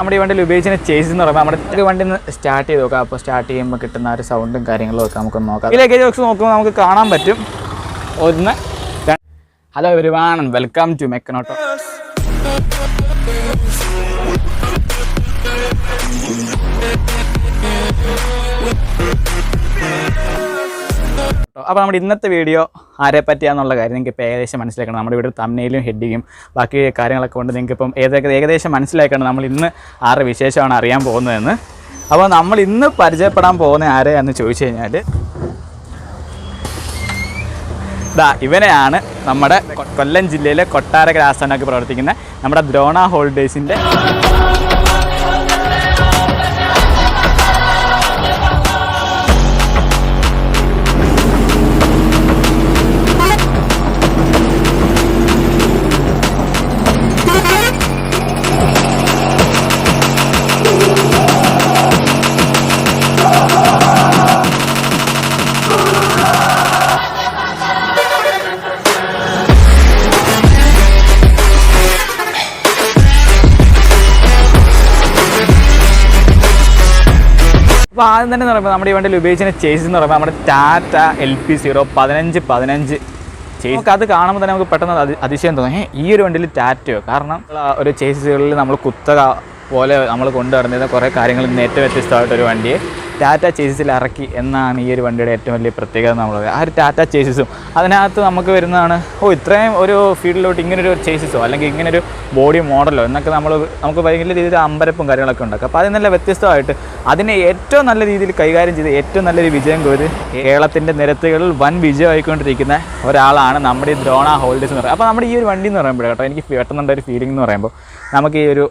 നമ്മുടെ ഈ വണ്ടിയിൽ ഉപയോഗിക്കുന്ന ചേസസ് എന്ന് പറയുമ്പോൾ നമ്മുടെ വണ്ടി സ്റ്റാർട്ട് ചെയ്ത് നോക്കാം. അപ്പോൾ സ്റ്റാർട്ട് ചെയ്യുമ്പോൾ കിട്ടുന്ന ഒരു സൗണ്ടും കാര്യങ്ങളും ഒക്കെ നമുക്കൊന്ന് നോക്കാം. ഈ ലഗേജ് ബോക്സ് നോക്കുമ്പോൾ നമുക്ക് കാണാൻ പറ്റും. ഒന്ന് ഹലോ എവരിവൺ, വെൽക്കം ടു മെക്കനോട്ടോ. അപ്പോൾ നമ്മുടെ ഇന്നത്തെ വീഡിയോ ആരെ പറ്റിയാന്നുള്ള കാര്യം നിങ്ങൾക്ക് ഇപ്പോൾ ഏകദേശം മനസ്സിലാക്കണം. നമ്മുടെ ഇവിടെ തംബ്നെയിലും ഹെഡിങ്ങും ബാക്കി കാര്യങ്ങളൊക്കെ കൊണ്ട് നിങ്ങൾക്ക് ഇപ്പം ഏകദേശം മനസ്സിലാക്കണം നമ്മൾ ഇന്ന് ആരുടെ വിശേഷമാണ് അറിയാൻ പോകുന്നതെന്ന്. അപ്പോൾ നമ്മൾ ഇന്ന് പരിചയപ്പെടാൻ പോകുന്ന ആരെയാണെന്ന് ചോദിച്ചു കഴിഞ്ഞാൽ ഇവനെയാണ് നമ്മുടെ കൊല്ലം ജില്ലയിലെ കൊട്ടാരക്കര ആസ്ഥാനമൊക്കെ പ്രവർത്തിക്കുന്ന നമ്മുടെ ദ്രോണ ഹോൾഡേഴ്സിൻ്റെ അപ്പോൾ ആദ്യം തന്നെ പറയുമ്പോൾ നമ്മുടെ ഈ വണ്ടിയിൽ ഉപയോഗിക്കുന്ന ചേസസ് എന്ന് പറയുമ്പോൾ നമ്മുടെ ടാറ്റ LP0 1515 ചേസ്. നമുക്ക് അത് കാണുമ്പോൾ തന്നെ നമുക്ക് പെട്ടെന്ന് അതിശയം തോന്നും, ഈ ഒരു വണ്ടിയിൽ ടാറ്റയോ? കാരണം ഒരു ചേസസുകളിൽ നമ്മൾ കുത്തക പോലെ നമ്മൾ കൊണ്ടുവരുന്നത് കുറേ കാര്യങ്ങൾ ഏറ്റവും വ്യത്യസ്തമായിട്ടൊരു വണ്ടിയെ ടാറ്റ ചേസസിൽ ഇറക്കി എന്നാണ് ഈ ഒരു വണ്ടിയുടെ ഏറ്റവും വലിയ പ്രത്യേകത. നമ്മൾ ആ ഒരു ടാറ്റ ചേസസും അതിനകത്ത് നമുക്ക് വരുന്നതാണ്, ഇത്രയും ഒരു ഫീൽഡിലോട്ട് ഇങ്ങനൊരു ചേസസോ അല്ലെങ്കിൽ ഇങ്ങനൊരു ബോഡി മോഡലോ എന്നൊക്കെ നമുക്ക് ഭയങ്കര രീതിയിൽ അമ്പരപ്പും കാര്യങ്ങളൊക്കെ ഉണ്ടാക്കും. അപ്പോൾ അതിൽ നല്ല വ്യത്യസ്തമായിട്ട് അതിനെ ഏറ്റവും നല്ല രീതിയിൽ കൈകാര്യം ചെയ്ത് ഏറ്റവും നല്ലൊരു വിജയം കൊയ്ത് കേരളത്തിൻ്റെ നിരത്തുകളിൽ വൻ വിജയമായിക്കൊണ്ടിരിക്കുന്ന ഒരാളാണ് നമ്മുടെ ഈ ദ്രോണ ഹോൾഡേഴ്സ് എന്ന് പറയുന്നത്. അപ്പോൾ നമ്മുടെ ഈ ഒരു വണ്ടി എന്ന് പറയുമ്പോൾ കേട്ടോ എനിക്ക് പെട്ടെന്നുണ്ടൊരു ഫീലിംഗ് എന്ന് പറയുമ്പോൾ നമുക്ക് ഈ ഒരു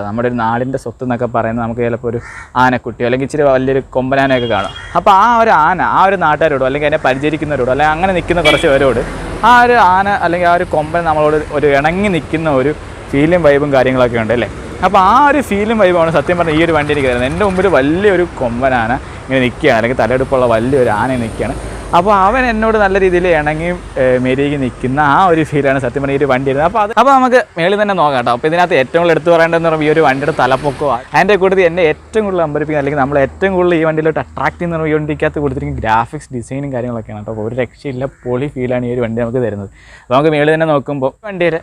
നമ്മുടെ ഒരു നാടിൻ്റെ സ്വത്ത് എന്നൊക്കെ പറയുന്നത് നമുക്ക് ചിലപ്പോൾ ഒരു ആനക്കുട്ടിയോ അല്ലെങ്കിൽ ഇച്ചിരി വലിയൊരു കൊമ്പനാനയൊക്കെ കാണും. അപ്പോൾ ആ ഒരു ആന ആ ഒരു നാട്ടുകാരോടോ അല്ലെങ്കിൽ അതിനെ പരിചരിക്കുന്നവരോടോ അല്ലെങ്കിൽ അങ്ങനെ നിൽക്കുന്ന കുറച്ച് പേരോട് ആ ഒരു ആന അല്ലെങ്കിൽ ആ ഒരു കൊമ്പൻ നമ്മളോട് ഒരു ഇണങ്ങി നിൽക്കുന്ന ഒരു ഫീലും വൈബും കാര്യങ്ങളൊക്കെ ഉണ്ട് അല്ലേ. അപ്പോൾ ആ ഒരു ഫീലും വൈബാണ് സത്യം പറഞ്ഞാൽ ഈ ഒരു വണ്ടി എനിക്ക് തരുന്നത്. എൻ്റെ മുമ്പിൽ വലിയൊരു കൊമ്പനാന ഇങ്ങനെ നിൽക്കുകയാണ്, അല്ലെങ്കിൽ തലയെടുപ്പുള്ള വലിയൊരു ആന നിൽക്കുകയാണ്. അപ്പോൾ അവൻ എന്നോട് നല്ല രീതിയിൽ ഇണങ്ങിയും മെരുകി നിൽക്കുന്ന ആ ഒരു ഫീലാണ് സത്യം പറഞ്ഞാൽ ഈ ഒരു വണ്ടി ഇരുന്നത്. അപ്പോൾ നമുക്ക് മേളിൽ തന്നെ നോക്കാം കേട്ടോ. അപ്പോൾ ഇതിനകത്ത് ഏറ്റവും കൂടുതൽ എടുത്തു പറയേണ്ടതെന്ന് പറയുമ്പോൾ ഈ ഒരു വണ്ടിയുടെ തലപ്പൊക്കമാണ്. അതിൻ്റെ കൂട്ടത്തിൽ എന്നെ ഏറ്റവും കൂടുതൽ അമ്പരിപ്പിക്കുക അല്ലെങ്കിൽ നമ്മൾ ഏറ്റവും കൂടുതൽ ഈ വണ്ടിയിലോട്ട് അട്രാക്ട് ചെയ്യുന്ന ഈ വണ്ടിക്കകത്ത് കൊടുത്തിരിക്കുന്ന ഗ്രാഫിക്സ് ഡിസൈനും കാര്യങ്ങളൊക്കെയാണ് കേട്ടോ. അപ്പോൾ ഒരു രക്ഷയില്ല, പൊളി ഫീലാണ് ഈ ഒരു വണ്ടി നമുക്ക് തരുന്നത്. അപ്പോൾ നമുക്ക് മേളിൽ തന്നെ നോക്കുമ്പോൾ വണ്ടിയുടെ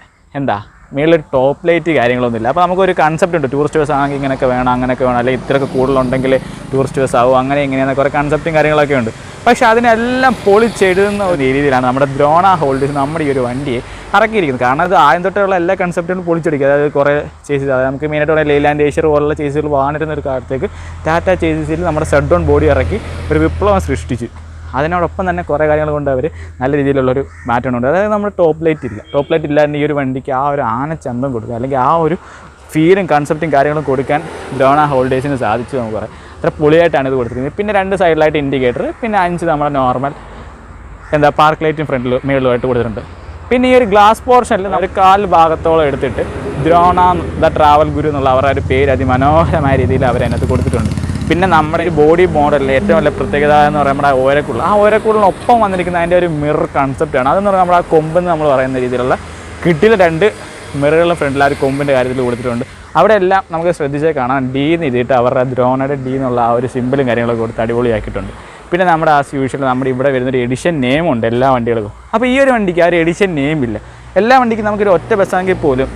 മേളിലൊരു ടോപ്പ് ലൈറ്റ് കാര്യങ്ങളൊന്നുമില്ല. അപ്പോൾ നമുക്കൊരു കൺസെപ്റ്റ് ഉണ്ട്, ടൂറിസ്റ്റ് ബസ് ആണെങ്കിൽ ഇങ്ങനെയൊക്കെ വേണം അങ്ങനെയൊക്കെ വേണം, അല്ലെങ്കിൽ ഇത്രയൊക്കെ കൂടുതലുണ്ടെങ്കിൽ ടൂറിസ്റ്റ് ബസ് ആവും, അങ്ങനെ ഇങ്ങനെയെന്ന് കുറേ കൺസെപ്റ്റും കാര്യങ്ങളൊക്കെ ഉണ്ട്. പക്ഷേ അതിനെല്ലാം പൊളിച്ചെഴുതുന്ന ഒരു രീതിയിലാണ് നമ്മുടെ ദ്രോണ ഹോൾഡേഴ്സ് നമ്മുടെ ഈ ഒരു വണ്ടിയെ ഇറക്കിയിരിക്കുന്നത്. കാരണം അത് ആദ്യം തൊട്ടുള്ള എല്ലാ കൺസെപ്റ്റുകളും പൊളിച്ചെടുക്കുക. അതായത് കുറേ ചേസസ്, അതായത് നമുക്ക് മെയിനായിട്ട് പറയാം ലെയ്ലാൻഡ് ഏഷ്യർ പോലുള്ള ചേസുകൾ വാണിരുന്ന ഒരു കാലത്തേക്ക് ടാറ്റ ചേസസിൽ നമ്മുടെ സെഡ് ഓൺ ബോഡി ഇറക്കി ഒരു വിപ്ലവം സൃഷ്ടിച്ചു. അതിനോടൊപ്പം തന്നെ കുറേ കാര്യങ്ങൾ കൊണ്ട് അവർ നല്ല രീതിയിലുള്ളൊരു മാറ്റമുണ്ട്. അതായത് നമ്മൾ ടോപ്പ് ലൈറ്റ് ഇല്ല, ടോപ്പ് ലൈറ്റ് ഇല്ലാതെ ഈ ഒരു വണ്ടിക്ക് ആ ഒരു ആനച്ചന്തം കൊടുക്കുക അല്ലെങ്കിൽ ആ ഒരു ഫീലും കൺസെപ്റ്റും കാര്യങ്ങളും കൊടുക്കാൻ ദ്രോണ ഹോൾഡേഴ്സിന് സാധിച്ചു നമുക്ക് പറയാം. അത്ര പൊളിയായിട്ടാണ് ഇത് കൊടുത്തിരിക്കുന്നത്. പിന്നെ 2 സൈഡിലായിട്ട് ഇൻഡിക്കേറ്റർ, പിന്നെ 5 നമ്മുടെ നോർമൽ പാർക്ക് ലൈറ്റും ഫ്രണ്ടിൽ മേളിലുമായിട്ട് കൊടുത്തിട്ടുണ്ട്. പിന്നെ ഈ ഒരു ഗ്ലാസ് പോർഷനിൽ ഒരു 1/4 ഭാഗത്തോളം എടുത്തിട്ട് ദ്രോണ ദ ട്രാവൽ ഗുരു എന്നുള്ള അവരുടെ ഒരു പേര് അതിമനോഹരമായ രീതിയിൽ അവരതിനകത്ത് കൊടുത്തിട്ടുണ്ട്. പിന്നെ നമ്മുടെ ഒരു ബോഡി മോഡലിൽ ഏറ്റവും വലിയ പ്രത്യേകത എന്ന് പറയുമ്പോൾ നമ്മുടെ ഓരക്കുള്ള ആ ഓരക്കുള്ളിനൊപ്പം വന്നിരിക്കുന്ന അതിൻ്റെ ഒരു മിറർ കൺസെപ്റ്റാണ്. അതെന്ന് പറഞ്ഞാൽ നമ്മുടെ ആ കൊമ്പെന്ന് നമ്മൾ പറയുന്ന രീതിയിലുള്ള കിട്ടിയ 2 മിററുകളുടെ ഫ്രണ്ടിൽ ആ ഒരു കൊമ്പിൻ്റെ കാര്യത്തിൽ കൊടുത്തിട്ടുണ്ട്. അവിടെ എല്ലാം നമുക്ക് ശ്രദ്ധിച്ചാൽ കാണാം ഡി എന്ന് എഴുതിയിട്ട് അവരുടെ ദ്രോണയുടെ ഡി എന്നുള്ള ആ ഒരു സിമ്പിളും കാര്യങ്ങളൊക്കെ കൊടുത്ത് അടിപൊളിയാക്കിയിട്ടുണ്ട്. പിന്നെ നമ്മുടെ ആസ് യൂഷ്വൽ നമ്മുടെ ഇവിടെ വരുന്നൊരു എഡിഷൻ നെയിമുണ്ട് എല്ലാ വണ്ടികൾക്കും. അപ്പോൾ ഈ ഒരു വണ്ടിക്ക് ആ ഒരു എഡിഷൻ നെയിമില്ല. എല്ലാ വണ്ടിക്കും നമുക്കൊരു ഒറ്റ ബസ്സാണെങ്കിൽ പോലും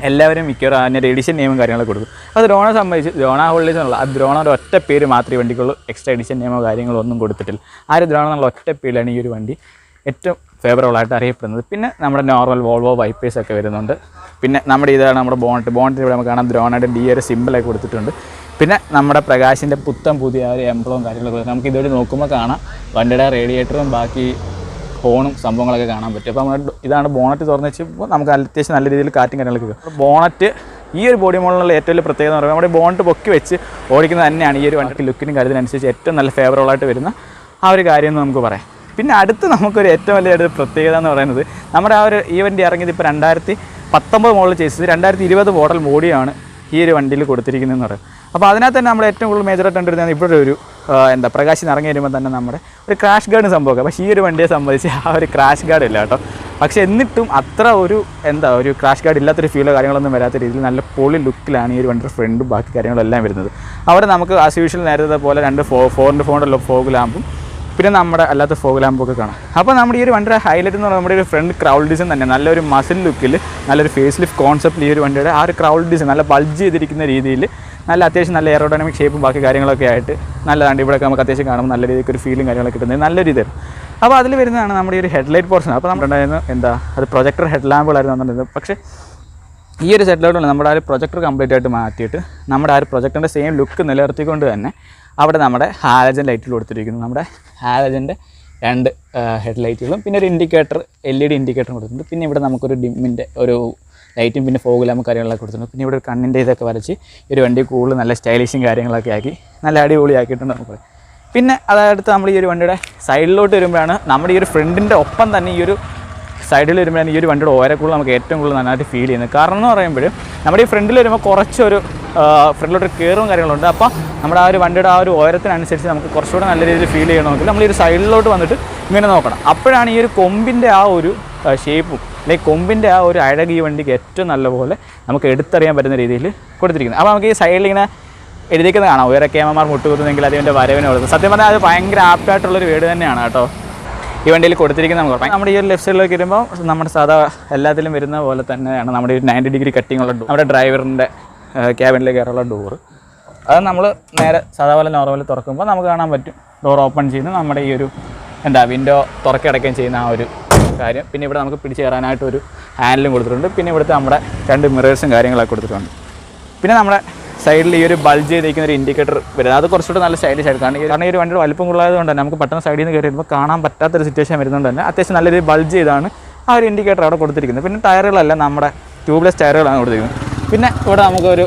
എല്ലാവരും മിക്കവാറും അതിൻ്റെ എഡിഷൻ നെയിമും കാര്യങ്ങളൊക്കെ കൊടുക്കും. അത് ദ്രോണ സംബന്ധിച്ച് ദ്രോണ ഹോൾഡേഴ്സ് എന്നുള്ള ആ ദ്രോണ ഒരു ഒറ്റ പേര് മാത്രമേ വണ്ടിക്കുള്ളൂ, എക്സ്ട്രാ എഡിഷൻ നെയിമോ കാര്യങ്ങളോ ഒന്നും കൊടുത്തിട്ടില്ല. ആ ഒരു ദ്രോണ എന്നുള്ള ഒറ്റ പേരിലാണ് ഈ ഒരു വണ്ടി ഏറ്റവും ഫേവറബിളായിട്ട് അറിയപ്പെടുന്നത്. പിന്നെ നമ്മുടെ നോർമൽ വോൾവോ വൈപ്പേഴ്സ് ഒക്കെ വരുന്നുണ്ട്. പിന്നെ നമ്മുടെ ഇതാണ് നമ്മുടെ ബോണറ്റ് ഇവിടെ നമുക്ക് കാണാം ദ്രോണയുടെ ഡി ഒരു സിമ്പിളൊക്കെ കൊടുത്തിട്ടുണ്ട്. പിന്നെ നമ്മുടെ പ്രകാശിൻ്റെ പുതിയ ഒരു എംബ്ലവും കാര്യങ്ങളൊക്കെ നമുക്ക് ഇതുവഴി നോക്കുമ്പോൾ കാണാം വണ്ടിയുടെ റേഡിയേറ്ററും ബാക്കി ഹോണും സംഭവങ്ങളൊക്കെ കാണാൻ പറ്റും. അപ്പോൾ നമ്മൾ ഇതാണ് ബോണറ്റ് തുറന്ന് വെച്ചപ്പോൾ നമുക്ക് അത്യാവശ്യം നല്ല രീതിയിൽ കാറ്റും കാര്യങ്ങളൊക്കെ കിട്ടും. ബോണറ്റ് ഈ ഒരു ബോഡി മോഡലിനുള്ള ഏറ്റവും വലിയ പ്രത്യേകത എന്ന് പറയുമ്പോൾ നമ്മുടെ ബോണറ്റ് പൊക്കി വെച്ച് ഓടിക്കുന്നത് തന്നെയാണ് ഈ ഒരു വണ്ടിക്ക് ലുക്കിനും കാര്യത്തിനനുസരിച്ച് ഏറ്റവും നല്ല ഫേവറബിളായിട്ട് വരുന്ന ആ ഒരു കാര്യം എന്ന് നമുക്ക് പറയാം. പിന്നെ അടുത്ത് നമുക്കൊരു ഏറ്റവും വലിയ ഒരു പ്രത്യേകത എന്ന് പറയുന്നത് നമ്മുടെ ആ ഒരു ഈ വണ്ടി ഇറങ്ങിയത് ഇപ്പോൾ 2019 മോഡൽ ചേസസ് 2020 മോഡൽ ബോഡിയാണ് ഈ ഒരു വണ്ടിയിൽ കൊടുത്തിരിക്കുന്നതെന്ന് പറയും. അപ്പോൾ അതിനകത്ത് തന്നെ നമ്മൾ ഏറ്റവും കൂടുതൽ മേജറായിട്ട് കണ്ടിരുന്നത് ഇവിടെ ഒരു പ്രകാശം ഇറങ്ങി വരുമ്പോൾ തന്നെ നമ്മുടെ ഒരു ക്രാഷ് ഗാർഡ് സംഭവമൊക്കെ. പക്ഷേ ഈ ഒരു വണ്ടിയെ സംബന്ധിച്ച് ആ ഒരു ക്രാഷ് ഗാർഡ് ഇല്ല കേട്ടോ. പക്ഷേ എന്നിട്ടും അത്ര ഒരു ഒരു ക്രാഷ് ഗാർഡ് ഇല്ലാത്തൊരു ഫീലോ കാര്യങ്ങളൊന്നും വരാത്ത രീതിയിൽ നല്ല പൊളി ലുക്കിലാണ് ഈ ഒരു വണ്ടിയുടെ ഫ്രണ്ടും ബാക്കി കാര്യങ്ങളെല്ലാം വരുന്നത്. അവിടെ നമുക്ക് ആസ് യൂഷ്വൽ നേരത്തെ പോലെ 2 4x4 ഫോഗ് ലാമ്പും പിന്നെ നമ്മുടെ അല്ലാത്ത ഫോഗ് ലാമ്പൊക്കെ കാണാം. അപ്പോൾ നമ്മുടെ ഈ ഒരു വണ്ടിയുടെ ഹൈലൈറ്റ് എന്ന് പറയുന്നത് നമ്മുടെ ഒരു ഫ്രണ്ട് ക്രൗഡ് ഡിസൈൻ തന്നെ നല്ലൊരു മസിൽ ലുക്കിൽ നല്ലൊരു ഫേസ് ലിഫ്റ്റ് കോൺസെപ്റ്റിൽ ഈ ഒരു വണ്ടിയുടെ ആ ഒരു ക്രൗഡ് ഡിസൈൻ നല്ല ബൾജ് ചെയ്തിരിക്കുന്ന രീതിയിൽ നല്ല അത്യാവശ്യം നല്ല എയറോഡൈനാമിക് ഷേപ്പും ബാക്കി കാര്യങ്ങളൊക്കെ ആയിട്ട് നല്ലതാണ്. ഇവിടെയൊക്കെ നമുക്ക് അത്യാവശ്യം കാണുമ്പോൾ നല്ല രീതിക്ക് ഒരു ഫീലും കാര്യങ്ങളൊക്കെ കിട്ടുന്നത് നല്ലൊരു ഇതായിരുന്നു. അപ്പോൾ അതിൽ വരുന്നതാണ് നമ്മുടെ ഈ ഒരു ഹെഡ്ലൈറ്റ് പോർഷൻ. അപ്പോൾ നമ്മുടെ അത് പ്രൊജക്ടർ ഹെഡ് ലാമ്പുകളായിരുന്നു വന്നിരുന്നത്. പക്ഷേ ഈ ഒരു സെറ്റിലോട്ടുള്ള നമ്മുടെ ആ ഒരു പ്രൊജക്ടർ കംപ്ലീറ്റ് ആയിട്ട് മാറ്റിയിട്ട് നമ്മുടെ ആ ഒരു പ്രൊജക്ടറിൻ്റെ സെയിം ലുക്ക് നിലനിർത്തിക്കൊണ്ട് തന്നെ അവിടെ നമ്മുടെ ഹാലജൻ ലൈറ്റിൽ കൊടുത്തിരിക്കുന്നു. നമ്മുടെ ഹാലജൻ്റെ 2 ഹെഡ് ലൈറ്റുകളും പിന്നെ ഒരു ഇൻഡിക്കേറ്റർ LED ഇൻഡിക്കേറ്ററും കൊടുത്തിട്ടുണ്ട്. പിന്നെ ഇവിടെ നമുക്കൊരു ഡിമ്മിൻ്റെ ഒരു ലൈറ്റും പിന്നെ ഫോഗ് ലാമ്പും കാര്യങ്ങളൊക്കെ കൊടുത്തിട്ടുണ്ട്. പിന്നെ ഇവിടെ ഒരു കണ്ണിൻ്റെ ഇതൊക്കെ വരച്ച് ഒരു വണ്ടി കൂടുതൽ നല്ല സ്റ്റൈലിഷും കാര്യങ്ങളൊക്കെ ആക്കി നല്ല അടിപൊളിയാക്കിയിട്ടുണ്ട് നമുക്ക്. പിന്നെ അതായത് നമ്മൾ ഈ ഒരു വണ്ടിയുടെ സൈഡിലോട്ട് വരുമ്പോഴാണ് നമ്മുടെ ഈ ഒരു ഫ്രണ്ടിൻ്റെ ഒപ്പം തന്നെ ഈ ഒരു സൈഡിൽ വരുമ്പോഴാണ് ഈ ഒരു വണ്ടിയുടെ ഓരക്കുള്ള നമുക്ക് ഏറ്റവും കൂടുതൽ നന്നായിട്ട് ഫീൽ ചെയ്യുന്നത്. കാരണം എന്ന് പറയുമ്പോൾ നമ്മുടെ ഈ ഫ്രണ്ടിൽ വരുമ്പോൾ കുറച്ചൊരു ഫ്രണ്ടിലോട്ട് കയറും കാര്യങ്ങളുണ്ട്. അപ്പോൾ നമ്മുടെ ആ ഒരു വണ്ടിയുടെ ആ ഒരു ഉയരത്തിനനുസരിച്ച് നമുക്ക് കുറച്ചുകൂടെ നല്ല രീതിയിൽ ഫീൽ ചെയ്യണമെങ്കിൽ നമ്മൾ ഈ ഒരു സൈഡിലോട്ട് വന്നിട്ട് ഇങ്ങനെ നോക്കണം. അപ്പോഴാണ് ഈ ഒരു കൊമ്പിൻ്റെ ആ ഒരു ഷേപ്പും അല്ലെങ്കിൽ കൊമ്പിൻ്റെ ആ ഒരു അഴക് ഈ വണ്ടിക്ക് ഏറ്റവും നല്ലപോലെ നമുക്ക് എടുത്തറിയാൻ പറ്റുന്ന രീതിയിൽ കൊടുത്തിരിക്കുന്നത്. അപ്പോൾ നമുക്ക് ഈ സൈഡിൽ ഇങ്ങനെ എഴുതിക്കുന്നത് കാണാം, ഉയരെ കേമമാർ മുട്ടുകുത്തുന്നെങ്കിൽ അതിൻ്റെ വരവിനെ കൊടുക്കും. സത്യം പറഞ്ഞാൽ അത് ഭയങ്കര ആപ്റ്റായിട്ടുള്ളൊരു വേർഡ് തന്നെയാണ് കേട്ടോ ഈ വണ്ടിയിൽ കൊടുത്തിരിക്കുന്നത്. നമുക്ക് നമ്മുടെ ഈ ഒരു ലെഫ്റ്റ് സൈഡിലേക്ക് വരുമ്പോൾ നമ്മുടെ സാധാ എല്ലാത്തിലും വരുന്ന പോലെ തന്നെയാണ് നമ്മുടെ ഒരു 90 ഡിഗ്രി കട്ടിങ് ഉള്ള നമ്മുടെ ഡ്രൈവറിൻ്റെ ക്യാബിനിലേക്ക് കയറുള്ള ഡോറ്. അത് നമ്മൾ നേരെ സാധാരണ നോർമൽ തുറക്കുമ്പോൾ നമുക്ക് കാണാൻ പറ്റും ഡോർ ഓപ്പൺ ചെയ്യുന്ന നമ്മുടെ ഈ ഒരു വിൻഡോ തുറക്കടക്കുകയും ചെയ്യുന്ന ആ ഒരു കാര്യം. പിന്നെ ഇവിടെ നമുക്ക് പിടിച്ച് കയറാനായിട്ടൊരു ഹാൻഡിലും കൊടുത്തിട്ടുണ്ട്. പിന്നെ ഇവിടുത്തെ നമ്മുടെ 2 മിറേഴ്സും കാര്യങ്ങളൊക്കെ കൊടുത്തിട്ടുണ്ട്. പിന്നെ നമ്മുടെ സൈഡിൽ ഈ ഒരു ബൾജ് ചെയ്തിരിക്കുന്ന ഒരു ഇൻഡിക്കേറ്റർ വരുന്നത് അത് കുറച്ചുകൂടെ നല്ല സ്റ്റൈലിഷ് ആയിട്ട് കാരണം ഈ ഒരു വണ്ടിയുടെ വലിപ്പം കൊള്ളായതുകൊണ്ട് തന്നെ നമുക്ക് പെട്ടെന്ന് സൈഡിൽ നിന്ന് കയറി വരുമ്പോൾ കാണാൻ പറ്റാത്തൊരു സിറ്റുവേഷൻ വരുന്നതുകൊണ്ട് തന്നെ അത്യാവശ്യം നല്ല രീതിയിൽ ബൾജ് ചെയ്താണ് ആ ഒരു ഇൻഡിക്കേറ്റർ അവിടെ കൊടുത്തിരിക്കുന്നത്. പിന്നെ ടയറുകളെല്ലാം നമ്മുടെ ട്യൂബ്ലെസ് ടയറുകളാണ് കൊടുത്തിരിക്കുന്നത്. പിന്നെ ഇവിടെ നമുക്കൊരു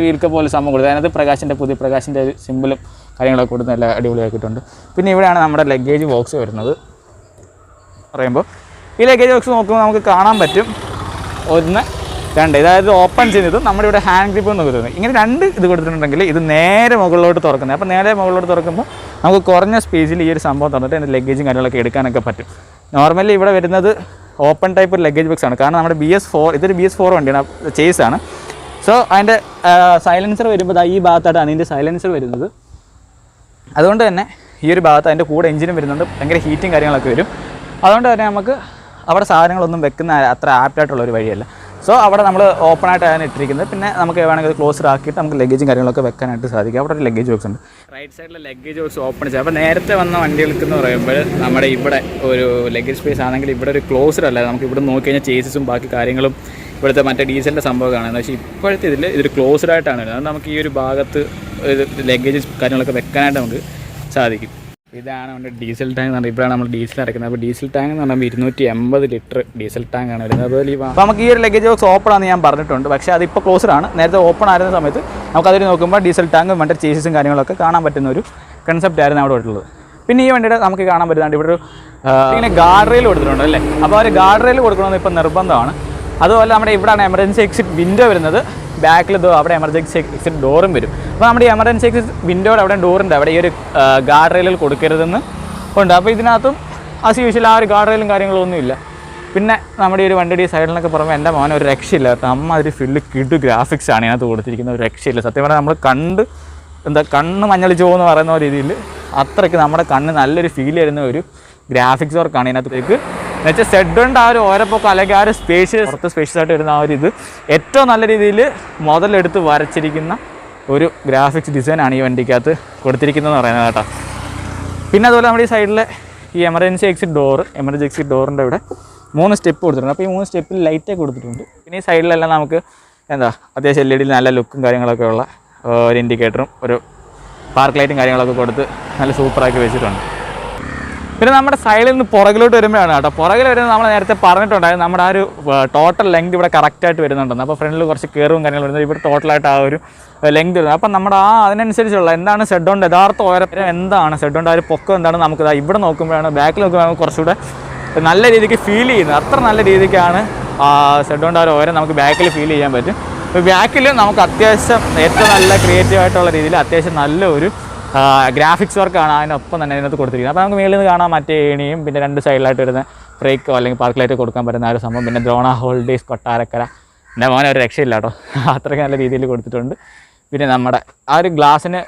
വീൽ കപ്പ് പോലെ സംഭവം കൊടുത്തത് അതിനകത്ത് പുതിയ പ്രകാശിൻ്റെ ഒരു സിമ്പിളും കാര്യങ്ങളൊക്കെ കൊടുത്ത് നല്ല അടിപൊളിയാക്കിയിട്ടുണ്ട്. പിന്നെ ഇവിടെയാണ് നമ്മുടെ ലഗേജ് ബോക്സ് വരുന്നത്. പറയുമ്പോൾ ഈ ലഗേജ് ബോക്സ് നോക്കുമ്പോൾ നമുക്ക് കാണാൻ പറ്റും 1 2 അതായത് ഓപ്പൺ ചെയ്യുന്നതും നമ്മുടെ ഇവിടെ ഹാൻഡ് ഗ്രിപ്പ് എന്ന് കൊടുക്കുന്നത്. ഇങ്ങനെ 2 ഇത് കൊടുത്തിട്ടുണ്ടെങ്കിൽ ഇത് നേരെ മുകളിലോട്ട് തുറക്കുന്നത്. അപ്പോൾ നേരെ മുകളിലോട്ട് തുറക്കുമ്പോൾ നമുക്ക് കുറഞ്ഞ സ്പേസിൽ ഈ ഒരു സംഭവം തുറന്നിട്ട് അതിൻ്റെ ലഗേജും കാര്യങ്ങളൊക്കെ എടുക്കാനൊക്കെ പറ്റും. നോർമലി ഇവിടെ വരുന്നത് ഓപ്പൺ ടൈപ്പ് ഒരു ലഗേജ് ബോക്സ് ആണ്. കാരണം നമ്മുടെ BS4 ഇതൊരു BS4 വണ്ടിയാണ്, ചേസാണ്. സോ അതിൻ്റെ സൈലൻസർ വരുമ്പോൾ ഈ ഭാഗത്തായിട്ടാണ് അതിൻ്റെ സൈലൻസർ വരുന്നത്. അതുകൊണ്ട് തന്നെ ഈ ഒരു ഭാഗത്ത് അതിൻ്റെ കൂടെ എഞ്ചിനും വരുന്നുണ്ട്, ഭയങ്കര ഹീറ്റും കാര്യങ്ങളൊക്കെ വരും. അതുകൊണ്ട് തന്നെ നമുക്ക് അവിടെ സാധനങ്ങളൊന്നും വെക്കുന്ന അത്ര ആപ്റ്റായിട്ടുള്ളൊരു വഴിയല്ല. സോ അവിടെ നമ്മൾ ഓപ്പണായിട്ടാണ് ഇട്ടിരിക്കുന്നത്. പിന്നെ നമുക്ക് വേണമെങ്കിൽ ക്ലോസ്ഡ് ആക്കിയിട്ട് നമുക്ക് ലഗേജും കാര്യങ്ങളൊക്കെ വെക്കാനായിട്ട് സാധിക്കും. അവിടെ ഒരു ലഗേജ് ബോക്സ് ഉണ്ട്. റൈറ്റ് സൈഡിലെ ലഗേജ് ബോക്സ് ഓപ്പൺ ചെയ്യുക. അപ്പോൾ നേരത്തെ വന്ന വണ്ടികൾക്ക് എന്ന് പറയുമ്പോൾ നമ്മുടെ ഇവിടെ ഒരു ലഗേജ് സ്പേസ് ആണെങ്കിൽ ഇവിടെ ഒരു ക്ലോസ്ഡ് അല്ല. നമുക്ക് ഇവിടെ നോക്കി കഴിഞ്ഞാൽ ചേസസും ബാക്കി കാര്യങ്ങളും ഇവിടുത്തെ മറ്റേ ഡീസലിൻ്റെ സംഭവം കാണുന്നത്. പക്ഷേ ഇപ്പോഴത്തെ ഇതൊരു ക്ലോസ്ഡ് ആയിട്ടാണ് വരുന്നത്. അത് നമുക്ക് ഈ ഒരു ഭാഗത്ത് ലഗേജ് കാര്യങ്ങളൊക്കെ വെക്കാനായിട്ട് നമുക്ക് സാധിക്കും. ഇതാണ് നമ്മുടെ ഡീസൽ ടാങ്ക് എന്ന് പറഞ്ഞാൽ ഇപ്പോഴാണ് നമ്മൾ ഡീസൽ അടയ്ക്കുന്നത്. അപ്പോൾ ഡീസൽ ടാങ്ക് എന്ന് പറയുമ്പോൾ 280 ലിറ്റർ ഡീസൽ ടാങ്കാണ് വരുന്നത്. അതുപോലെ അപ്പോൾ നമുക്ക് ഈ ഒരു ലഗേജ് ബോക്സ് ഓപ്പൺ ആണെന്ന് ഞാൻ പറഞ്ഞിട്ടുണ്ട്. പക്ഷേ അതിപ്പോൾ ക്ലോസ്ഡ് ആണ്. നേരത്തെ ഓപ്പൺ ആയിരുന്ന സമയത്ത് നമുക്കതിൽ നോക്കുമ്പോൾ ഡീസൽ ടാങ്കും മറ്റേ ചേസസും കാര്യങ്ങളൊക്കെ കാണാൻ പറ്റുന്ന ഒരു കൺസെപ്റ്റ് ആയിരുന്നു അവിടെ ഉള്ളത്. പിന്നെ ഈ വണ്ടിയുടെ നമുക്ക് കാണാൻ പറ്റുന്നുണ്ട് ഇവിടെ ഒരു ഇങ്ങനെ ഗാർഡ് റെയിൽ കൊടുത്തിട്ടുണ്ട് അല്ലേ. അപ്പോൾ ഒരു ഗാർഡ് റെയിൽ കൊടുക്കണമെന്ന് ഇപ്പോൾ നിർബന്ധമാണ്. അതുപോലെ നമ്മുടെ ഇവിടെയാണ് എമർജൻസി എക്സിറ്റ് വിൻഡോ വരുന്നത്. ബാക്കിൽ അവിടെ എമർജൻസി എക്സിറ്റ് ഡോറും വരും. അപ്പോൾ നമ്മുടെ ഈ എമർജൻസി എക്സിറ്റ് വിൻഡോയുടെ അവിടെ ഡോറുണ്ട്, അവിടെ ഈ ഒരു ഗാർഡ് റെയിലിൽ കൊടുക്കരുതെന്ന് ഉണ്ട്. അപ്പോൾ ഇതിനകത്തും ആസ് യൂഷ്വൽ ആ ഒരു ഗാർഡ് റെയിലും കാര്യങ്ങളൊന്നുമില്ല. പിന്നെ നമ്മുടെ ഈ ഒരു വണ്ടിയുടെ സൈഡിലൊക്കെ പുറമെ എൻ്റെ മോനെ ഒരു രക്ഷയില്ല കേട്ടോ. ഒരു ഫില്ല് കിടു ഗ്രാഫിക്സ് ആണ് ഇതിനകത്ത് കൊടുത്തിരിക്കുന്ന, ഒരു രക്ഷയില്ല. സത്യം പറഞ്ഞാൽ നമ്മൾ കണ്ണ് മഞ്ഞളിച്ച് പോകുമെന്ന് പറയുന്ന രീതിയിൽ അത്രയ്ക്ക് നമ്മുടെ കണ്ണ് നല്ലൊരു ഫീൽ ചെയ്യുന്ന ഒരു ഗ്രാഫിക്സ് വർക്കാണ് ഇതിനകത്തേക്ക്. എന്നുവെച്ചാൽ സെഡ്ഡുണ്ട് ആ ഒരു ഓരപ്പൊക്കെ അല്ലെങ്കിൽ ആ ഒരു പുറത്ത് സ്പേഷ്യസ് ആയിട്ട് വരുന്ന ആ ഒരു ഇത് ഏറ്റവും നല്ല രീതിയിൽ മുതലെടുത്ത് വരച്ചിരിക്കുന്ന ഒരു ഗ്രാഫിക്സ് ഡിസൈനാണ് ഈ വണ്ടിക്കകത്ത് കൊടുത്തിരിക്കുന്നതെന്ന് പറയുന്നത് കേട്ടോ. പിന്നെ അതുപോലെ നമ്മുടെ ഈ സൈഡിലെ ഈ എമർജൻസി എക്സിറ്റ് ഡോറിൻ്റെ ഇവിടെ 3 സ്റ്റെപ്പ് കൊടുത്തിട്ടുണ്ട്. അപ്പോൾ ഈ 3 സ്റ്റെപ്പിൽ ലൈറ്റൊക്കെ കൊടുത്തിട്ടുണ്ട്. പിന്നെ ഈ സൈഡിലെല്ലാം നമുക്ക് അത്യാവശ്യം LED നല്ല ലുക്കും കാര്യങ്ങളൊക്കെ ഉള്ള ഒരു ഇൻഡിക്കേറ്ററും ഒരു പാർക്ക് ലൈറ്റും കാര്യങ്ങളൊക്കെ കൊടുത്ത് നല്ല സൂപ്പറാക്കി വെച്ചിട്ടുണ്ട്. പിന്നെ നമ്മുടെ സൈഡിൽ നിന്ന് പുറകിലോട്ട് വരുമ്പോഴാണ് കേട്ടോ. പുറകിൽ വരുന്നത് നമ്മൾ നേരത്തെ പറഞ്ഞിട്ടുണ്ടായിരുന്നു നമ്മുടെ ആ ഒരു ടോട്ടൽ ലെങ്ത് ഇവിടെ കറക്റ്റായിട്ട് വരുന്നുണ്ടെന്ന്. അപ്പോൾ ഫ്രണ്ടിൽ കുറച്ച് കയറും കാര്യങ്ങൾ വരുന്നത് ഇവിടെ ടോട്ടലായിട്ട് ആ ഒരു ലെങ്ത് വരുന്നത്. അപ്പം നമ്മുടെ അതിനനുസരിച്ചുള്ള എന്താണ് സെഡോണ്ട് യഥാർത്ഥ ഉയരം എന്താണ് സെഡോണ്ട് ആ ഒരു പൊക്കം എന്താണ് നമുക്ക് ഇവിടെ നോക്കുമ്പോഴാണ് ബാക്കിൽ നോക്കുമ്പോൾ നമുക്ക് കുറച്ചുകൂടെ നല്ല രീതിക്ക് ഫീൽ ചെയ്യുന്നത്. അത്ര നല്ല രീതിക്കാണ് സെഡോണ്ട് ആ ഒരു ഉയരം നമുക്ക് ബാക്കിൽ ഫീൽ ചെയ്യാൻ പറ്റും. അപ്പോൾ ബാക്കിൽ നമുക്ക് അത്യാവശ്യം ഏറ്റവും നല്ല ക്രിയേറ്റീവ് ആയിട്ടുള്ള രീതിയിൽ അത്യാവശ്യം നല്ലൊരു ഗ്രാഫിക്സ് വർക്കാണ് അതിനൊപ്പം തന്നെ അതിനകത്ത് കൊടുത്തിരിക്കുന്നത്. അപ്പോൾ നമുക്ക് മേളിൽ നിന്ന് കാണാൻ മറ്റേ ഏണിയും പിന്നെ 2 സൈഡിലായിട്ട് വരുന്ന ബ്രേക്കോ അല്ലെങ്കിൽ പാർക്ക് ലൈറ്റ് കൊടുക്കാൻ പറ്റുന്ന ഒരു സംഭവം. പിന്നെ ദ്രോണ ഹോൾഡേഴ്സ് കൊട്ടാരക്കര എൻ്റെ മോനെ ഒരു രക്ഷയില്ല കേട്ടോ, അത്രയ്ക്ക് നല്ല രീതിയിൽ കൊടുത്തിട്ടുണ്ട്. പിന്നെ നമ്മുടെ ആ ഒരു ഗ്ലാസ്സിന്